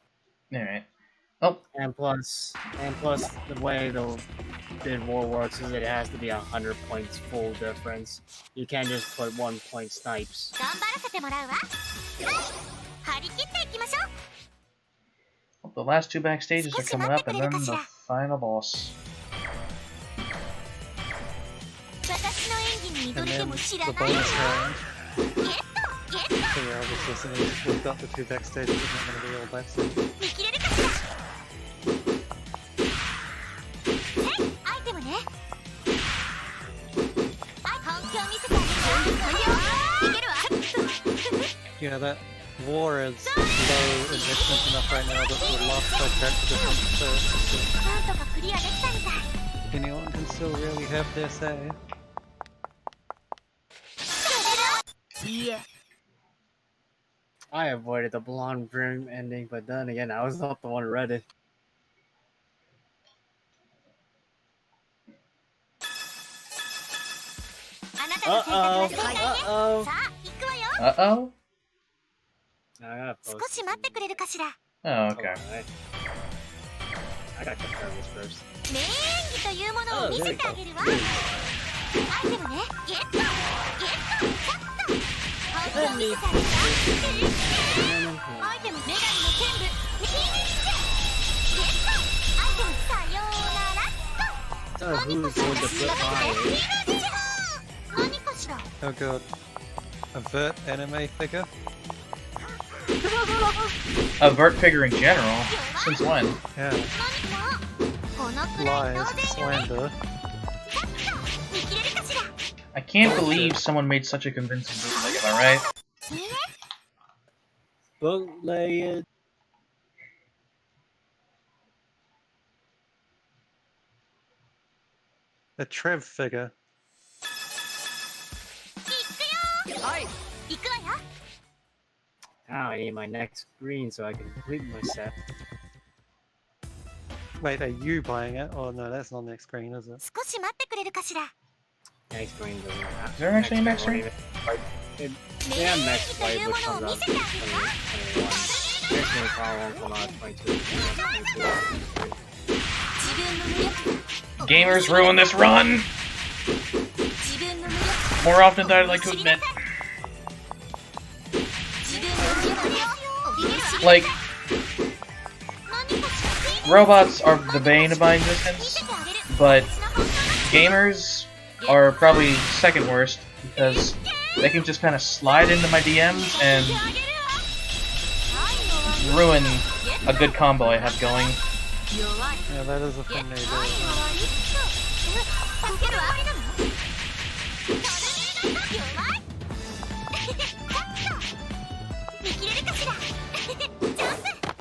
S3: Alright. Oh,
S4: And plus the way the bid war works is it has to be 100 points full difference. You can't just put 1 point snipes.
S5: 頑張らせてもらうわ。はい、張り切っていきましょう。
S3: the last 2 backstages are coming up, and then the final boss.
S5: 私の演技に
S2: And
S5: 緑で
S2: then
S5: も知
S2: the
S5: らないわ。
S2: bonus round.
S5: ゲットゲット
S2: So yeah, obviously, so we've got the 2 backstages, it's not going to be all that soon.
S5: 見切れるかしら。はいアイテムね。はい本気を見せてあげるわ。いけるわ。
S2: Yeah, that war is low investment enough right now that the last fight character difference first.
S5: なんとかクリアできたみたい。
S2: Anyone can still really have their say.
S5: いいえ。
S4: I avoided the blonde dream ending, but then again, I was not the one who read it.
S5: あなたの選択は正解ね。
S4: Uh-oh.
S5: さあ行くわよ。
S3: Uh-oh?
S4: I gotta
S5: 少
S4: post.
S5: し待ってくれるかしら。
S3: Oh, okay.
S4: Alright. I gotta confirm this first.
S5: 名演技というものを見せてあげるわ。アイテムね。ゲットゲット。ちょっと。本気を見せてあげるわ。アイテム女神の剣舞。ピーンチゲット。アイテムさようなら。
S4: So who's going to flip by?
S5: 何かしら。
S2: Oh god. A vert anime figure?
S3: A vert figure in general? Since when?
S2: Yeah.
S5: このくらい
S2: Lies,
S5: 当然よね。
S2: slander.
S5: 見切れるかしら。
S3: I can't believe someone made such a convincing bootleg, am I right?
S4: Bootleg.
S2: A Trev figure.
S5: 行くよ。はい。行くわよ。
S4: Now I need my next green so I can complete my set.
S2: Wait, are you buying it? Oh no, that's not next screen, is it?
S5: 少し待ってくれるかしら。
S4: Next green doesn't have.
S3: Is there actually a next green?
S4: They have next fight, which comes out in 2021. Next green probably won't come out in 2022.
S3: Gamers ruin this run! More often than I'd like to admit. Like, robots are the bane of my existence, but gamers are probably second worst because they can just kind of slide into my DMs and ruin a good combo I have going.
S2: Yeah, that is a thing they do.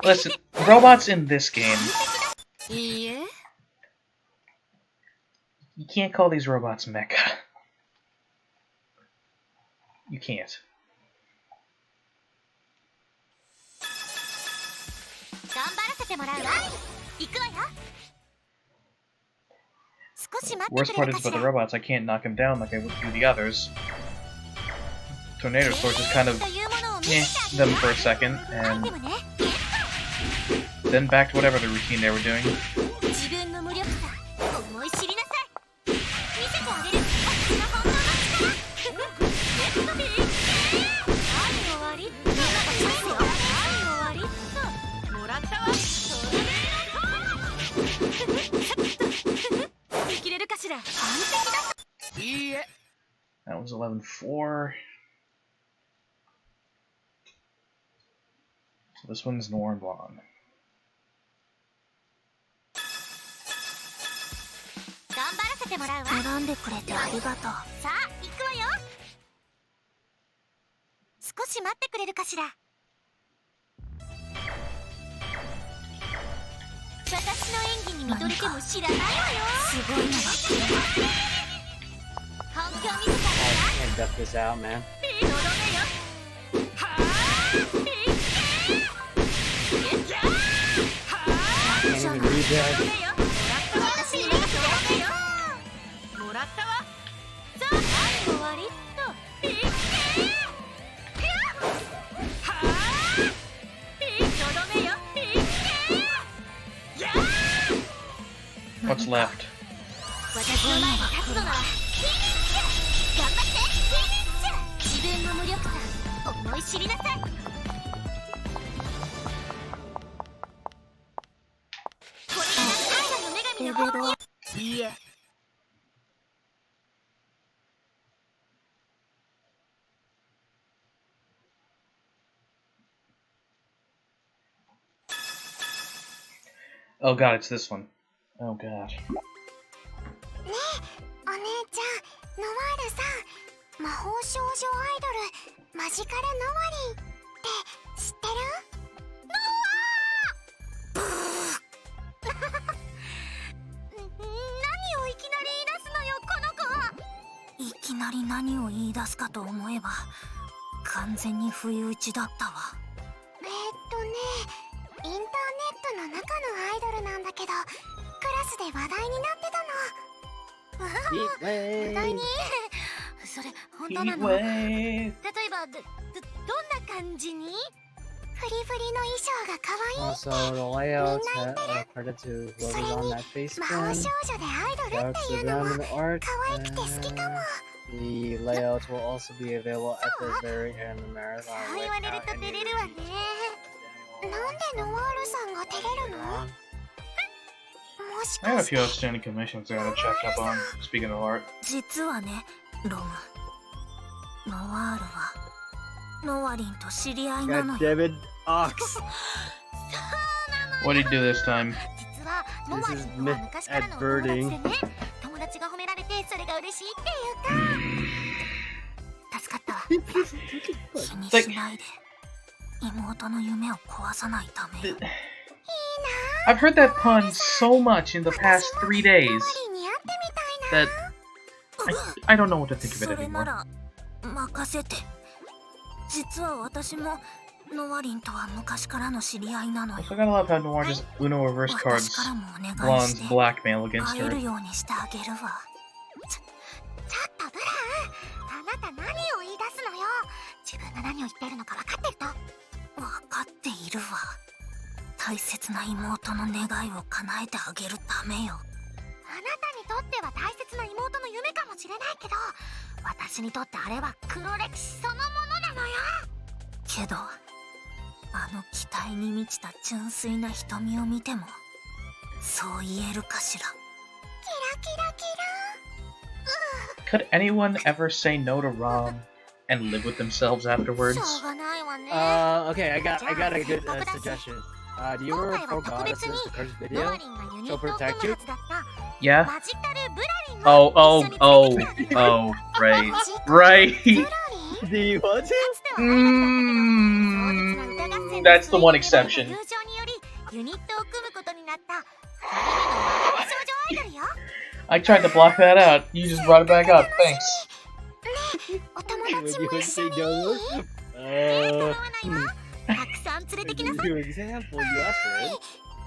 S3: Listen, robots in this game, you can't call these robots mecha. You can't.
S5: 頑張らせてもらうわ。行くわよ。少し待って
S3: Worst
S5: くれ
S3: part
S5: る
S3: is
S5: か
S3: about
S5: し
S3: the
S5: ら。
S3: robots, I can't knock him down like I would do the others. Tornado Sword just kind of
S5: というものを見
S3: eh
S5: せてあげ
S3: them
S5: る
S3: for
S5: わ。
S3: a second,
S5: アイ
S3: and
S5: テムね。
S3: then back to whatever the routine they were doing.
S5: 自分の無力さ、思い知りなさい。見せてあげる。私の本当の力。ゲットビー。はい終わり。みんなとチャンスよ。はい終わり。もらったわ。それで見切れるかしら。完璧だ。いいえ。
S3: That was 11-4. So this one's Noir and Blanc.
S5: 頑張らせてもらわ。選んでくれてありがとう。さあ行くわよ。少し待ってくれるかしら。私の演技に見とれても知らないわよ。すごいのが来る。本気を見せた
S4: I can't duck this out, man.
S5: とどめよ。はあ、いけ。やっ。
S4: I can't even read
S5: とど
S4: that.
S5: めよ。私にとどめよ。もらったわ。さあ、終わりっと。いけ。はあ、とどめよ。いけ。や。
S3: What's left?
S5: 私の前に立つのなら頑張って自分の無力さ思い知りなさい。これが最後の女神の本気。いいえ。
S3: Oh god, it's this one. Oh god.
S5: ねえお姉ちゃんノワールさん、魔法少女アイドルマジカルノワリンって知ってる？ノワー何をいきなり言い出すのよこの子は。いきなり何を言い出すかと思えば完全に不意打ちだったわ。インターネットの中のアイドルなんだけどクラスで話題になってたの。わあ、話題にそれ本当なの？例えばどんな感じに？フリフリの衣装が可愛い
S4: Also, the layouts are credit to whoever's on that face
S5: 魔法
S4: scan.
S5: 少女でアイドル
S4: Darks
S5: っていう
S4: the
S5: の
S4: ground
S5: は
S4: and the art.
S5: 可愛くて好きかも。
S4: The layouts will also be available at the very end of the
S5: そう
S4: marathon
S5: 言われる
S4: without
S5: と
S4: any
S5: 照れるわね。なんでノワールさんが照れるの？もし
S3: I have
S5: か
S3: a
S5: して
S3: few outstanding commissions I gotta check up on. Speaking of art.
S5: 実はねロム、ノワールはノワリンと知り合いなの
S4: God
S5: よ。
S4: damn it, Ox.
S3: What did he do this time?
S5: 実はノワリンとは昔からのお友達でね、友達が褒められてそれが嬉しいっていうか助かったわ。気にしないで妹の夢を壊さないためよ。
S3: I've heard that pun so much in the past 3 days
S5: ノワリンに会ってみたいな。
S3: that I don't know what to think of
S5: そ
S3: it
S5: れな
S3: anymore.
S5: ら任せて。実は私もノワリンとは昔からの知り合いなのよ。
S3: I gotta love how Noir just Uno reverse
S5: 私
S3: cards
S5: からもお願い
S3: Blonde's
S5: して
S3: blackmail against
S5: 会え
S3: her.
S5: るようにしてあげるわ。ちょっとブラウン、あなた何を言い出すのよ。自分が何を言ってるのか分かってると？分かっているわ。大切な妹の願いを叶えてあげるためよ。あなたにとっては大切な妹の夢かもしれないけど、私にとってあれは黒歴史そのものなのよ。けどあの期待に満ちた純粋な瞳を見てもそう言えるかしら。キラキラキラ。
S3: Could anyone ever say no to Rom and live with themselves afterwards?
S5: しょうがないわね。
S4: Okay, I got a good suggestion. Do you
S5: 今
S4: ever
S5: 回は特
S4: forgot
S5: 別
S4: us
S5: に
S4: the first
S5: ノ
S4: video?
S5: ワリンがユニットを組むはずだった
S3: Yeah?
S5: マジカルブラリン
S3: Oh,
S5: を
S3: oh,
S5: 一緒に
S3: oh,
S5: 連れてきたの。
S3: oh, right.
S5: マジカル
S3: Right.
S5: ブラリン
S4: Do you want to?
S5: かつてはライバルだったけど、壮絶な歌合戦の
S3: That's the
S5: 末
S3: one
S5: に芽生えた
S3: exception.
S5: 友情によりユニットを組むことになった二人目の魔法少女アイドルよ。
S3: I tried to block that out. You just brought it back up. Thanks.
S5: お友
S4: Would
S5: 達
S4: you
S5: も
S4: like
S5: 一緒
S4: to
S5: に
S4: say no?
S5: 構わないわ。たくさん連れてきなさい。
S4: New example, you asked for it.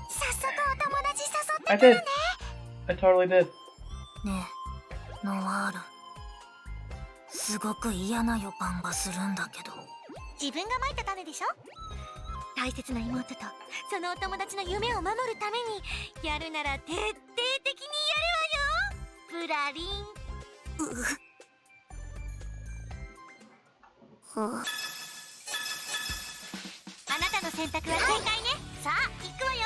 S5: 早速お友達誘
S3: I
S5: ってくる
S3: did.
S5: ね。
S3: I totally did.
S5: ねえ、ノワール。すごく嫌な予感がするんだけど。自分がまいた種でしょ？大切な妹とそのお友達の夢を守るためにやるなら徹底的にやるわよ。ブラリン。あなたの選択は正解ね。さあ、行くわよ。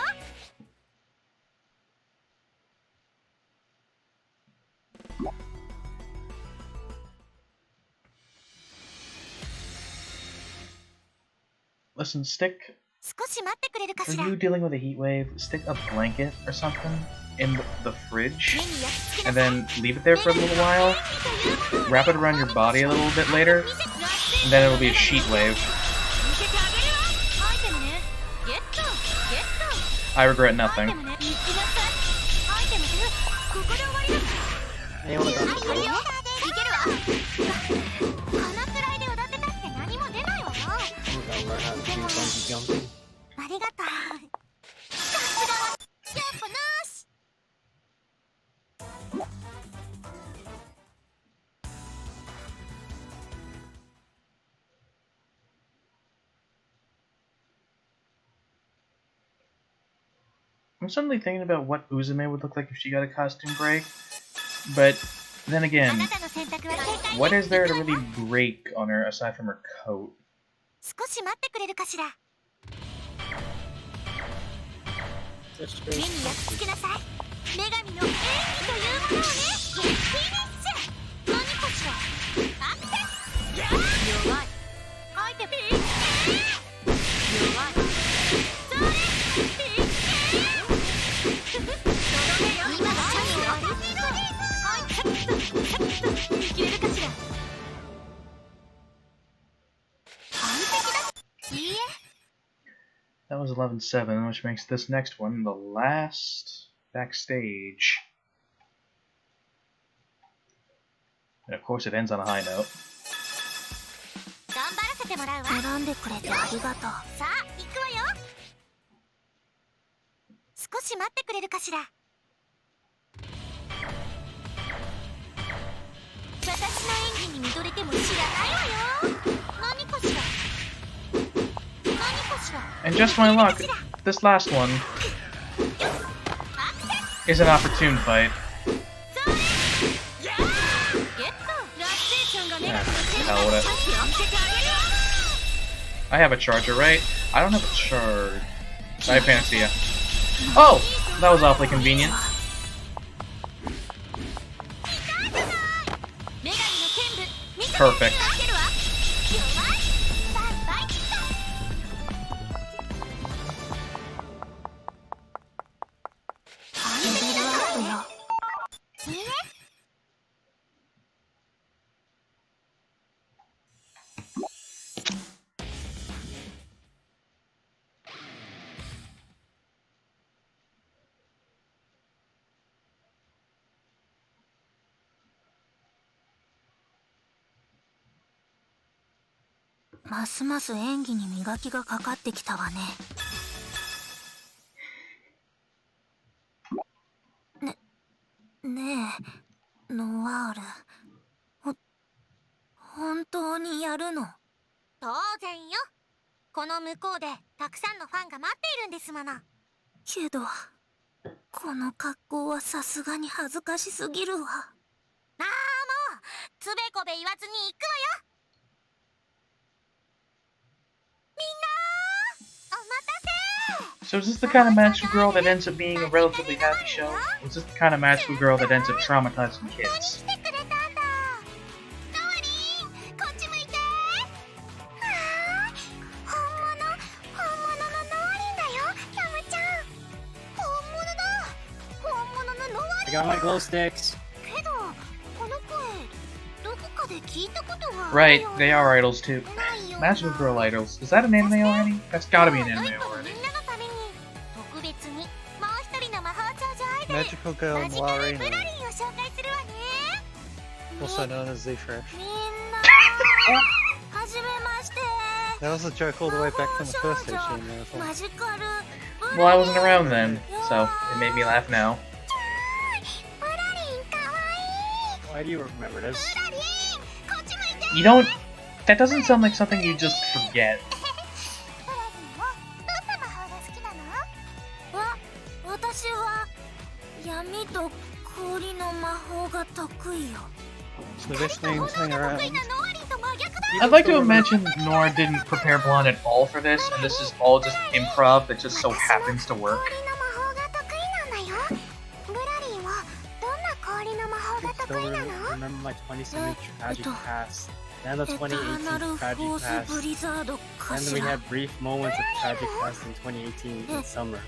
S3: Listen, stick
S5: 少し待ってくれるか
S3: For
S5: しら。
S3: you dealing with a heat wave, stick a blanket or something in the fridge, and then leave it there for a little while. Wrap it around your body a little bit later, and then it'll be a sheet wave. I regret nothing. I'm suddenly thinking about what Uzume would look like if she got a costume break, but then again, what is there to really break on her aside from her coat?
S5: 少し待ってくれるかしら。
S4: That's
S5: 目
S4: true.
S5: に焼き付けなさい。女神の演技というものをね。フィニッシュ。何かしら。アクセス。弱い。アイテム。弱い。それ。今のチャンスは生きれるかしら。完璧だ。いいえ。
S3: That was 11-7, which makes this next one the last backstage. And of course it ends on a high note.
S5: 頑張らせてもらうわ。選んでくれてありがとう。さあ、行くわよ。少し待ってくれるかしら。私の演技に見とれても知らないわよ。何かしら。何かしら。
S3: And just my luck, this last one is an opportune fight. Hell with it. I have a charger, right? I don't have a charge. I have Panacea. Oh! That was awfully convenient. Perfect.
S5: ますます演技に磨きがかかってきたわね。ねえ、ノワール。本当にやるの？当然よ。この向こうでたくさんのファンが待っているんですもの。けど、この格好はさすがに恥ずかしすぎるわ。ああ、もうつべこべ言わずに行くわよ。
S3: So is this the kind of magical girl that ends up being a relatively happy show? Or is this the kind of magical girl that ends up traumatizing kids?
S4: I got my glow sticks.
S3: Right, they are idols too. Magical girl idols. Is that an anime already? That's gotta be an anime already.
S2: Magical Girl Noirina, also known as Z-Fresh. That was a joke all the way back from the first HDNMarathon.
S3: Well, I wasn't around then, so it made me laugh now.
S4: Why do you remember this?
S3: You don't... That doesn't sound like something you just forget.
S2: The best names hang around.
S3: I'd like to imagine Nora didn't prepare Blanc at all for this, and this is all just improv that just so happens to work.
S4: I still remember my 27 tragic past And the 2018 tragic past. And we had brief moments of tragic past in 2018 in summer.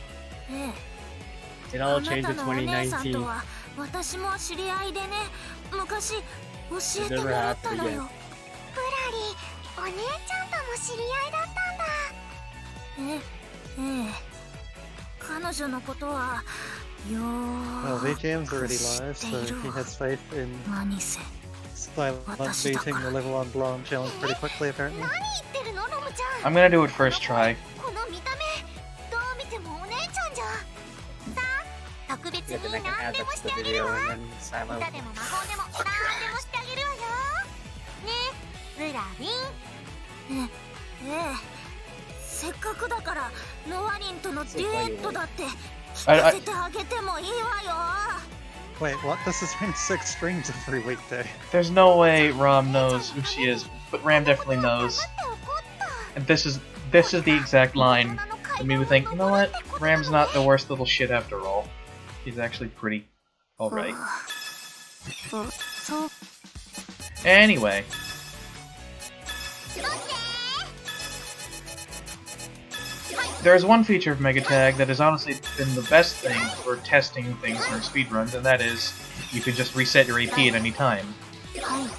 S4: It all changed in 2019.
S5: 私も知り合いでね、昔教えて
S4: Never
S5: もらっ
S4: happened
S5: たの
S4: again.
S5: よ。プラリ、お姉ちゃんとも知り合いだったんだ。ええ、彼女のことはよ
S2: Well,
S5: ー
S2: VGM's
S5: く
S2: already
S5: 知
S2: live,
S5: って
S2: so
S5: いる
S2: he
S5: わ。
S2: has faith in
S5: 何せ。
S2: Silent beating the level 1 Blanc challenge pretty quickly, apparently.
S5: 何言ってるの、ロムちゃん。
S3: I'm gonna do it first try.
S5: この見た目、どう見てもお姉ちゃんじゃん。さあ、特別
S4: Yeah, then I
S5: に
S4: can
S5: 何
S4: add
S5: で
S4: that
S5: も
S4: to
S5: し
S4: the
S5: てあげる
S4: video
S5: わ。
S4: and then silent.
S5: 歌でも魔法でも何でもしてあげるわよ。ね、ブラリン。ええ、せっかくだからノワリンとのデュエットだって聞かせてあげてもいいわよ。
S2: Wait, what? This has been 6 streams every weekday.
S3: There's no way Ram knows who she is, but Ram definitely knows. And this is the exact line that made me think, you know what? Ram's not the worst little shit after all. He's actually pretty alright.
S5: そう。
S3: Anyway. There's one feature of MegaTag that has honestly been the best thing for testing things for speedruns, and that is you can just reset your AP at any time.
S5: はい。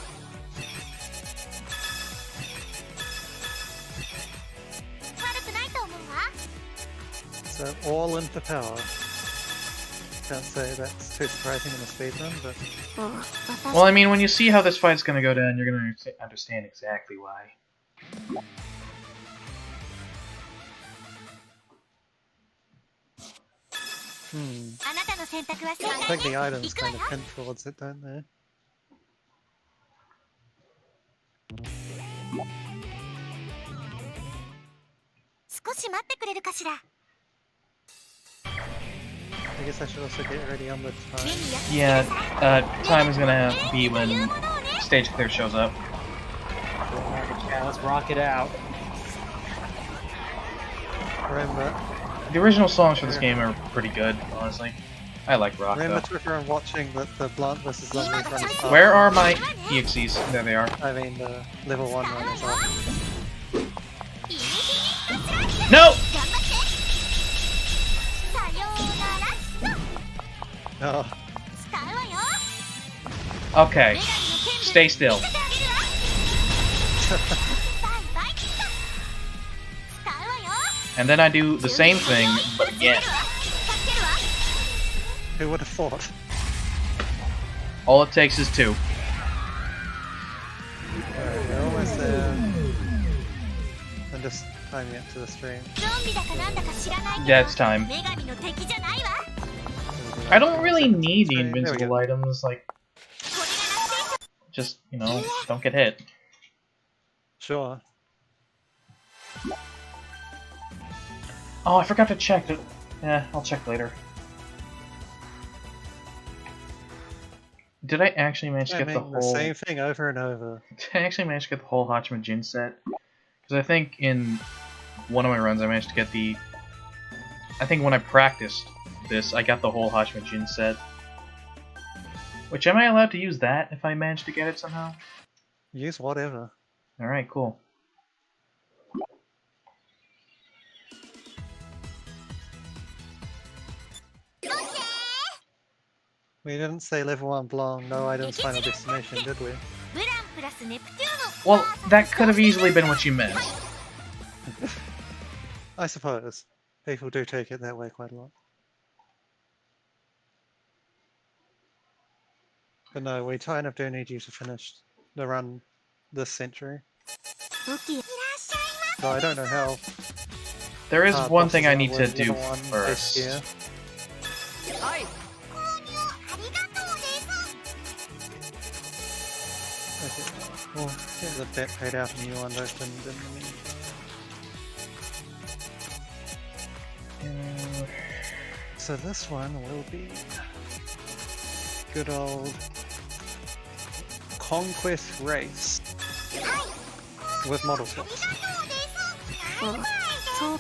S5: 悪くないと思うわ。
S2: So all in for power. Can't say that's too surprising in a speedrun, but
S5: 私
S3: Well, I mean, when you see how this fight's gonna go down, you're gonna understand exactly why.
S2: hmm.
S5: あなたの選択は正
S2: I
S5: 解
S2: think the
S5: ね。
S2: items
S5: 行くわ
S2: kind
S5: よ。
S2: of hint towards it, don't they?
S5: "少し待ってくれるかしら。
S2: I guess I should also get ready on the
S5: 目
S2: time.
S5: に焼き付け
S3: Yeah,
S5: なさい。
S3: time is gonna be when stage clear shows up.
S4: Yeah, let's rock it out.
S2: Remember,
S3: The original songs for this game are pretty good, honestly. I like rock
S2: remember
S3: though.
S2: to everyone watching that the Blanc vs Zombies run is up.
S3: Where are my EXEs? There they are.
S2: I mean, the level 1 run is up.
S3: No!
S5: 頑張って。さようなら。
S2: Oh,
S5: 使うわよ。
S3: Okay,
S5: 女神の剣で
S3: stay still.
S5: 見せてあげるわ。バイバイキット。使うわよ。
S3: And then I do the same thing, but again.
S5: 助けるわ。
S2: who would have thought?
S3: All it takes is 2.
S2: Alright, we're almost there. I'm just timing it to the stream.
S5: ゾンビだかなんだか知らないけど。
S3: That's time.
S5: 女神の敵じゃないわ。
S3: I don't really need the
S2: There we
S3: invincible
S2: go.
S3: items, like,
S5: これがラスト。
S3: just, you know, don't get hit.
S2: Sure.
S3: Oh, I forgot to check it. Yeah, I'll check later. Did I actually manage to
S2: I
S3: get the
S2: mean, the
S3: whole...
S2: same thing over and over.
S3: Did I actually manage to get the whole Hachima Jin set? Because I think in one of my runs I managed to get the... I think when I practiced this, I got the whole Hachima Jin set. Which, am I allowed to use that if I manage to get it somehow?
S2: Use whatever.
S3: Alright, cool.
S2: We didn't say level 1 Blanc, no items, final destination, did we?
S5: ブランプラスネプテューノ。
S3: Well, that could have easily been what you meant.
S2: I suppose. People do take it that way quite a lot. But no, we kind of do need you to finish the run this century.
S5: 武器。いらっしゃいま
S2: Though I don't know how
S3: There is
S2: hard
S3: one thing I
S2: bosses
S3: need
S2: are
S3: to
S2: with
S3: do
S2: level 1
S3: first.
S2: this year.
S6: はい
S5: 購入ありがとうです。
S2: Okay, we'll get the debt paid out and new one opened in the meantime. So this one will be good old Conquest Race with model swaps.
S5: そう。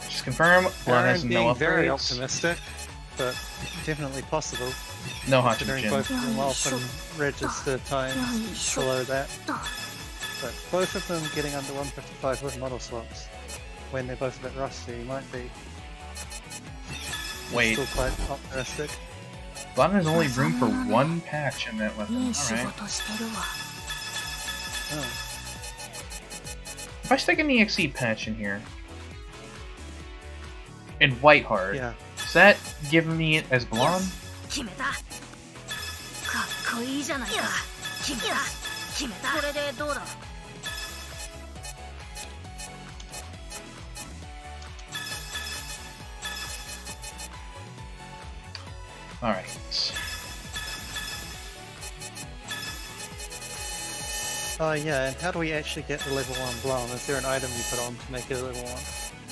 S3: Just confirm, Blanc
S2: Aaron
S3: has no
S2: being very
S3: upgrades.
S2: optimistic, but definitely possible.
S3: No
S2: considering
S3: Hachimichin.
S2: both of them often register times below that. But both of them getting under 155 with model swaps, when they're both a bit rusty, might be
S3: Wait,
S2: still quite optimistic.
S3: Blanc has only room for one patch in that weapon. Alright.
S2: Oh.
S3: If I stick an EXE patch in here, in White Heart,
S2: Yeah.
S3: does that give me it as Blanc?
S7: 決めた。かっこいいじゃないか。決めた。決めた。これでどうだ。
S3: Alright.
S2: Oh yeah, and how do we actually get the level 1 Blanc? Is there an item you put on to make it a level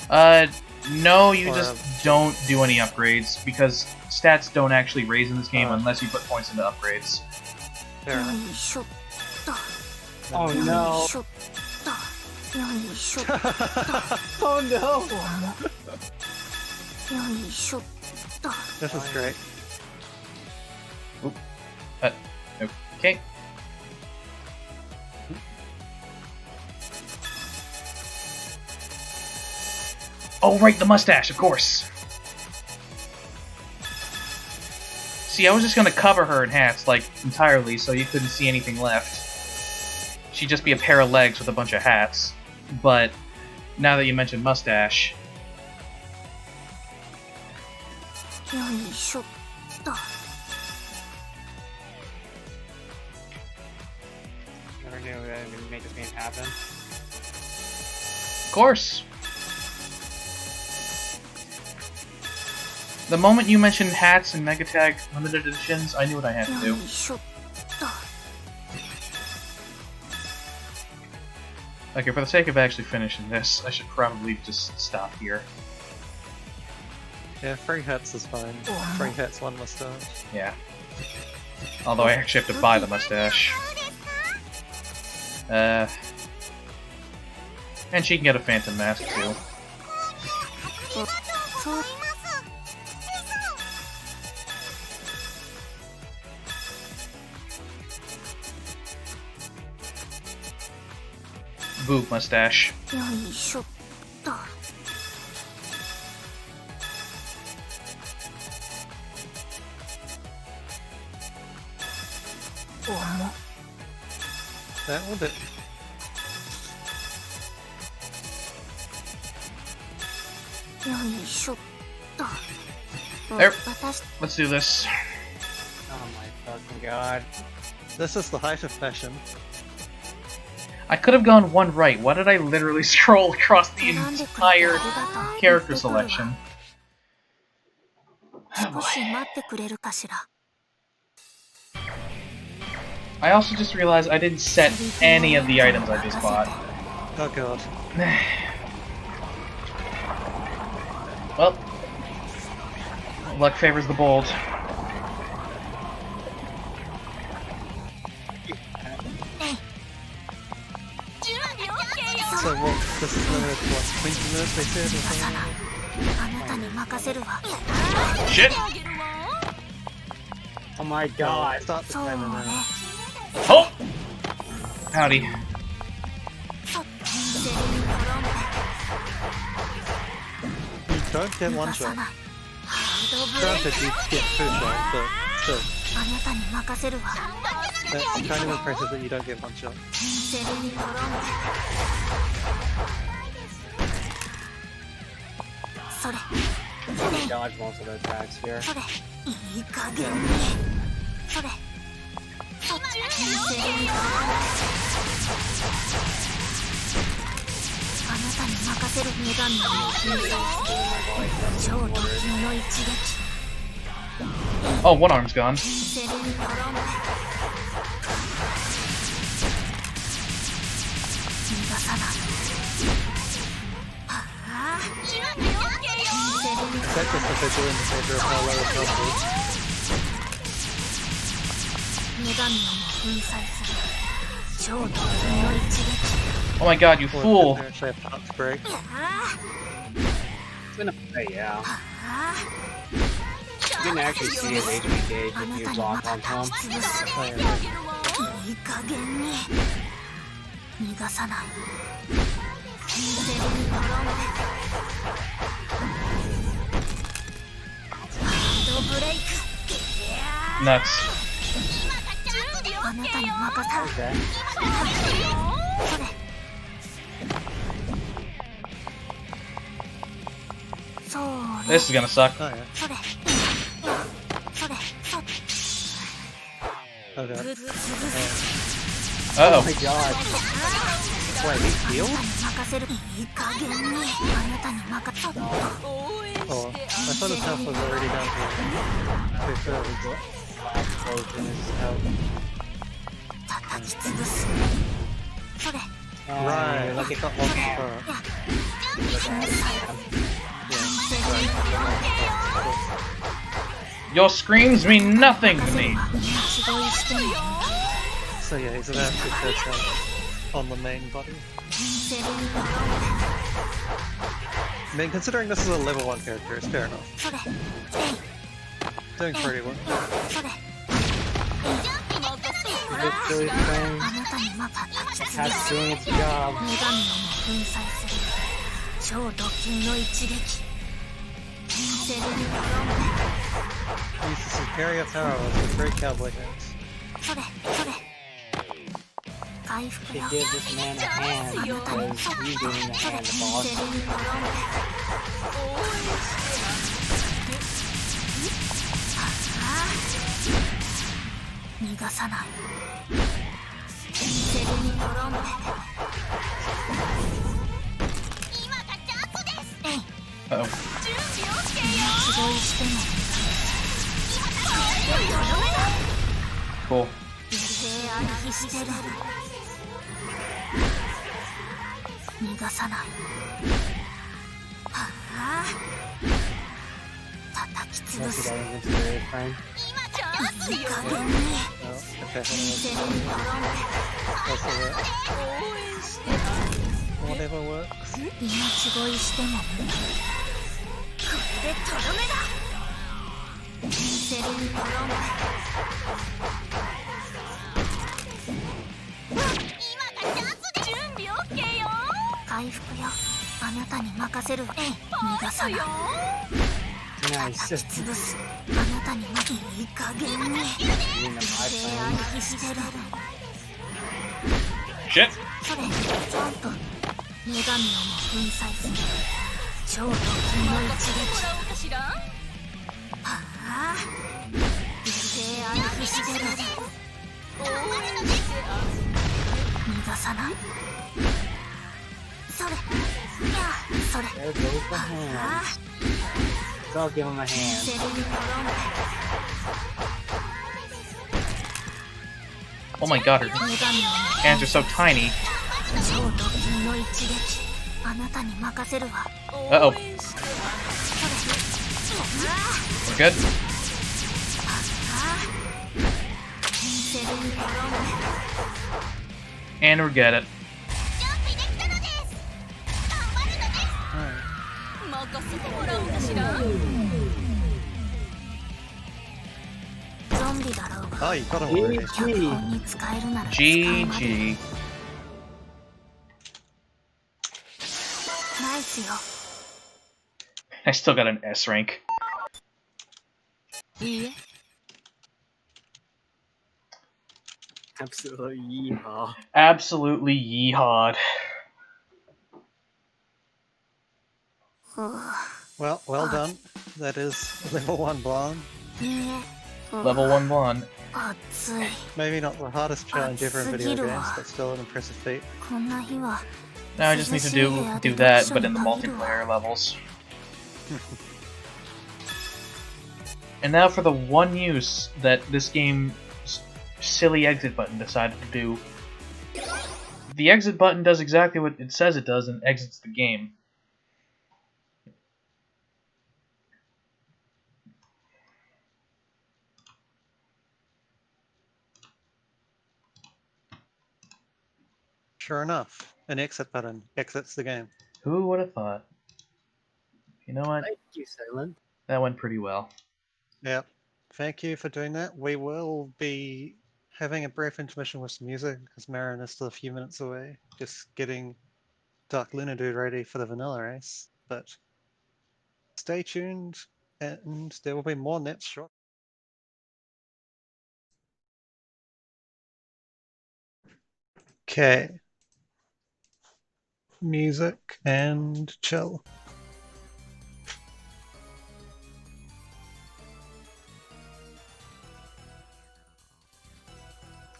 S2: 1?
S3: No, you
S2: Or
S3: just don't do any upgrades, because stats don't actually raise in this game
S2: Oh.
S3: unless you put points into upgrades.
S2: Fair enough.
S4: Oh no! Oh no!
S2: This is great.
S3: Okay. Oh, right, the mustache, of course! See, I was just gonna cover her in hats, like, entirely, so you couldn't see anything left. She'd just be a pair of legs with a bunch of hats. But, now that you mentioned mustache...
S4: Never knew that would make this game happen.
S3: Of course! The moment you mentioned hats and Megatag limited editions, I knew what I had to do. Okay, for the sake of actually finishing this, I should probably just stop here.
S2: Yeah, 3 hats is fine. 3 hats, 1 mustache.
S3: Yeah. Although I actually have to buy the mustache. And she can get a phantom mask too. Boob mustache.
S2: That will do.
S3: There. Let's do this.
S4: Oh my fucking god.
S2: This is the height of fashion.
S3: I could have gone one right. Why did I literally scroll across the entire character selection? Oh boy. I also just realized I didn't set any of the items I just bought.
S2: Oh god.
S3: Well, luck favors the bold.
S2: So what, this is limited to what, 20 minutes they said or something?
S3: Shit!
S4: Oh my god.
S2: Start the timer now.
S3: Oh! Howdy.
S2: You don't get one shot. Granted, you get 2 shots, but still. That's kind of impressive that you don't get 1 shot.
S4: Dodge most of the attacks here.
S3: Oh, one arm's gone.
S2: Is that just a visual indicator of how low his health
S3: Oh my god, you
S2: is? Or
S3: fool!
S2: is there actually a part to break?
S4: It's been a yeah. You can actually see his HP gauge if you block on him.
S5: いい加減に逃がさない。ブレイク。
S3: Nuts.
S5: あなたに任せる。
S4: Okay.
S5: それ。そうね。
S3: This is gonna suck.
S2: Oh yeah.
S5: それ。それ。それ。
S2: Oh god.
S5: ぶっ潰す。
S3: Uh
S4: Oh my god. Wait, he healed?
S5: 任せる。いい加減にあなたに任せる。
S2: Oh, I thought his health was already down to 2/3.
S4: Explosion is out.
S5: 叩き潰す。それ。
S2: Right, like it got lost in the front.
S3: Your screams mean nothing to me.
S2: So yeah, he's about to touch on the main body. I mean, considering this is a level 1 character, it's fair enough. Doing pretty well.
S4: Victory Train has doing its job.
S5: 女神をも粉砕する超ド級の一撃。
S2: Uses superior power with great cowboy hands.
S5: それそれ。回復
S4: To
S5: よ。
S4: give this man a hand because you giving a hand to boss.
S5: 逃がさない。
S3: Uh oh.
S5: すごいしても
S3: Cool.
S5: 暗記してる。逃がさない。はあ。叩き潰
S4: That's
S5: す。
S4: what I was very fine.
S5: いい加減に。
S2: Oh, okay. Also works. Whatever works.
S5: 命乞いしても無駄。これでとどめだ。回復よ。あなたに任せるわ。逃がさない。
S4: Nice.
S5: 潰す。あなたにいい加減に。
S4: Even my
S5: 暗
S4: friend.
S5: 記してる。
S3: Shit.
S5: それ、ちゃんと女神をも粉砕する超ド級の一撃。はあ、暗記してる。逃がさない。それ、いや、それ。
S4: There goes the
S5: は
S4: hand.
S5: あ、
S4: Go give him a hand.
S3: Oh my god, her
S5: 女神をも
S3: hands are so tiny.
S5: 超ド級の一撃。あなたに任せるわ。
S3: Uh oh.
S5: それ、
S3: We're good.
S5: ああ、
S3: And we get it.
S5: Alright. ゾンビだろうが。
S2: Oh, you got him already.
S5: 脚本に使えるなら使うまで。
S3: GG.
S5: ナイスよ。
S3: I still got an S rank.
S5: いいえ。
S4: Absolutely yeehaw.
S3: Absolutely yeehawed.
S2: Well, well done. That is level 1 Blanc.
S5: いいえ。
S3: Level 1 Blanc.
S5: 暑い。
S2: Maybe not the hardest challenge ever in video
S5: Atsugiru
S2: games,
S5: wa.
S2: but still an impressive feat.
S5: こんな日は。
S3: Now I just need to do that, but in the multiplayer levels. And now for the one use that this game's silly exit button decided to do. The exit button does exactly what it says it does and exits the game.
S2: Sure enough, an exit button exits the game.
S3: Who would have thought? You know what?
S4: Thank you, Silent.
S3: That went pretty well.
S2: Yep. Thank you for doing that. We will be having a brief intermission with some music because Marin is still a few minutes away, just getting Dark Luna Dude ready for the vanilla race. But stay tuned, and there will be more next shot. Okay. Music and chill.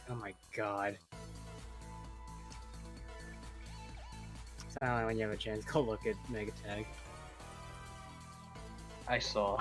S4: Oh my god. Silent, when you have a chance, go look at MegaTag.
S3: I saw.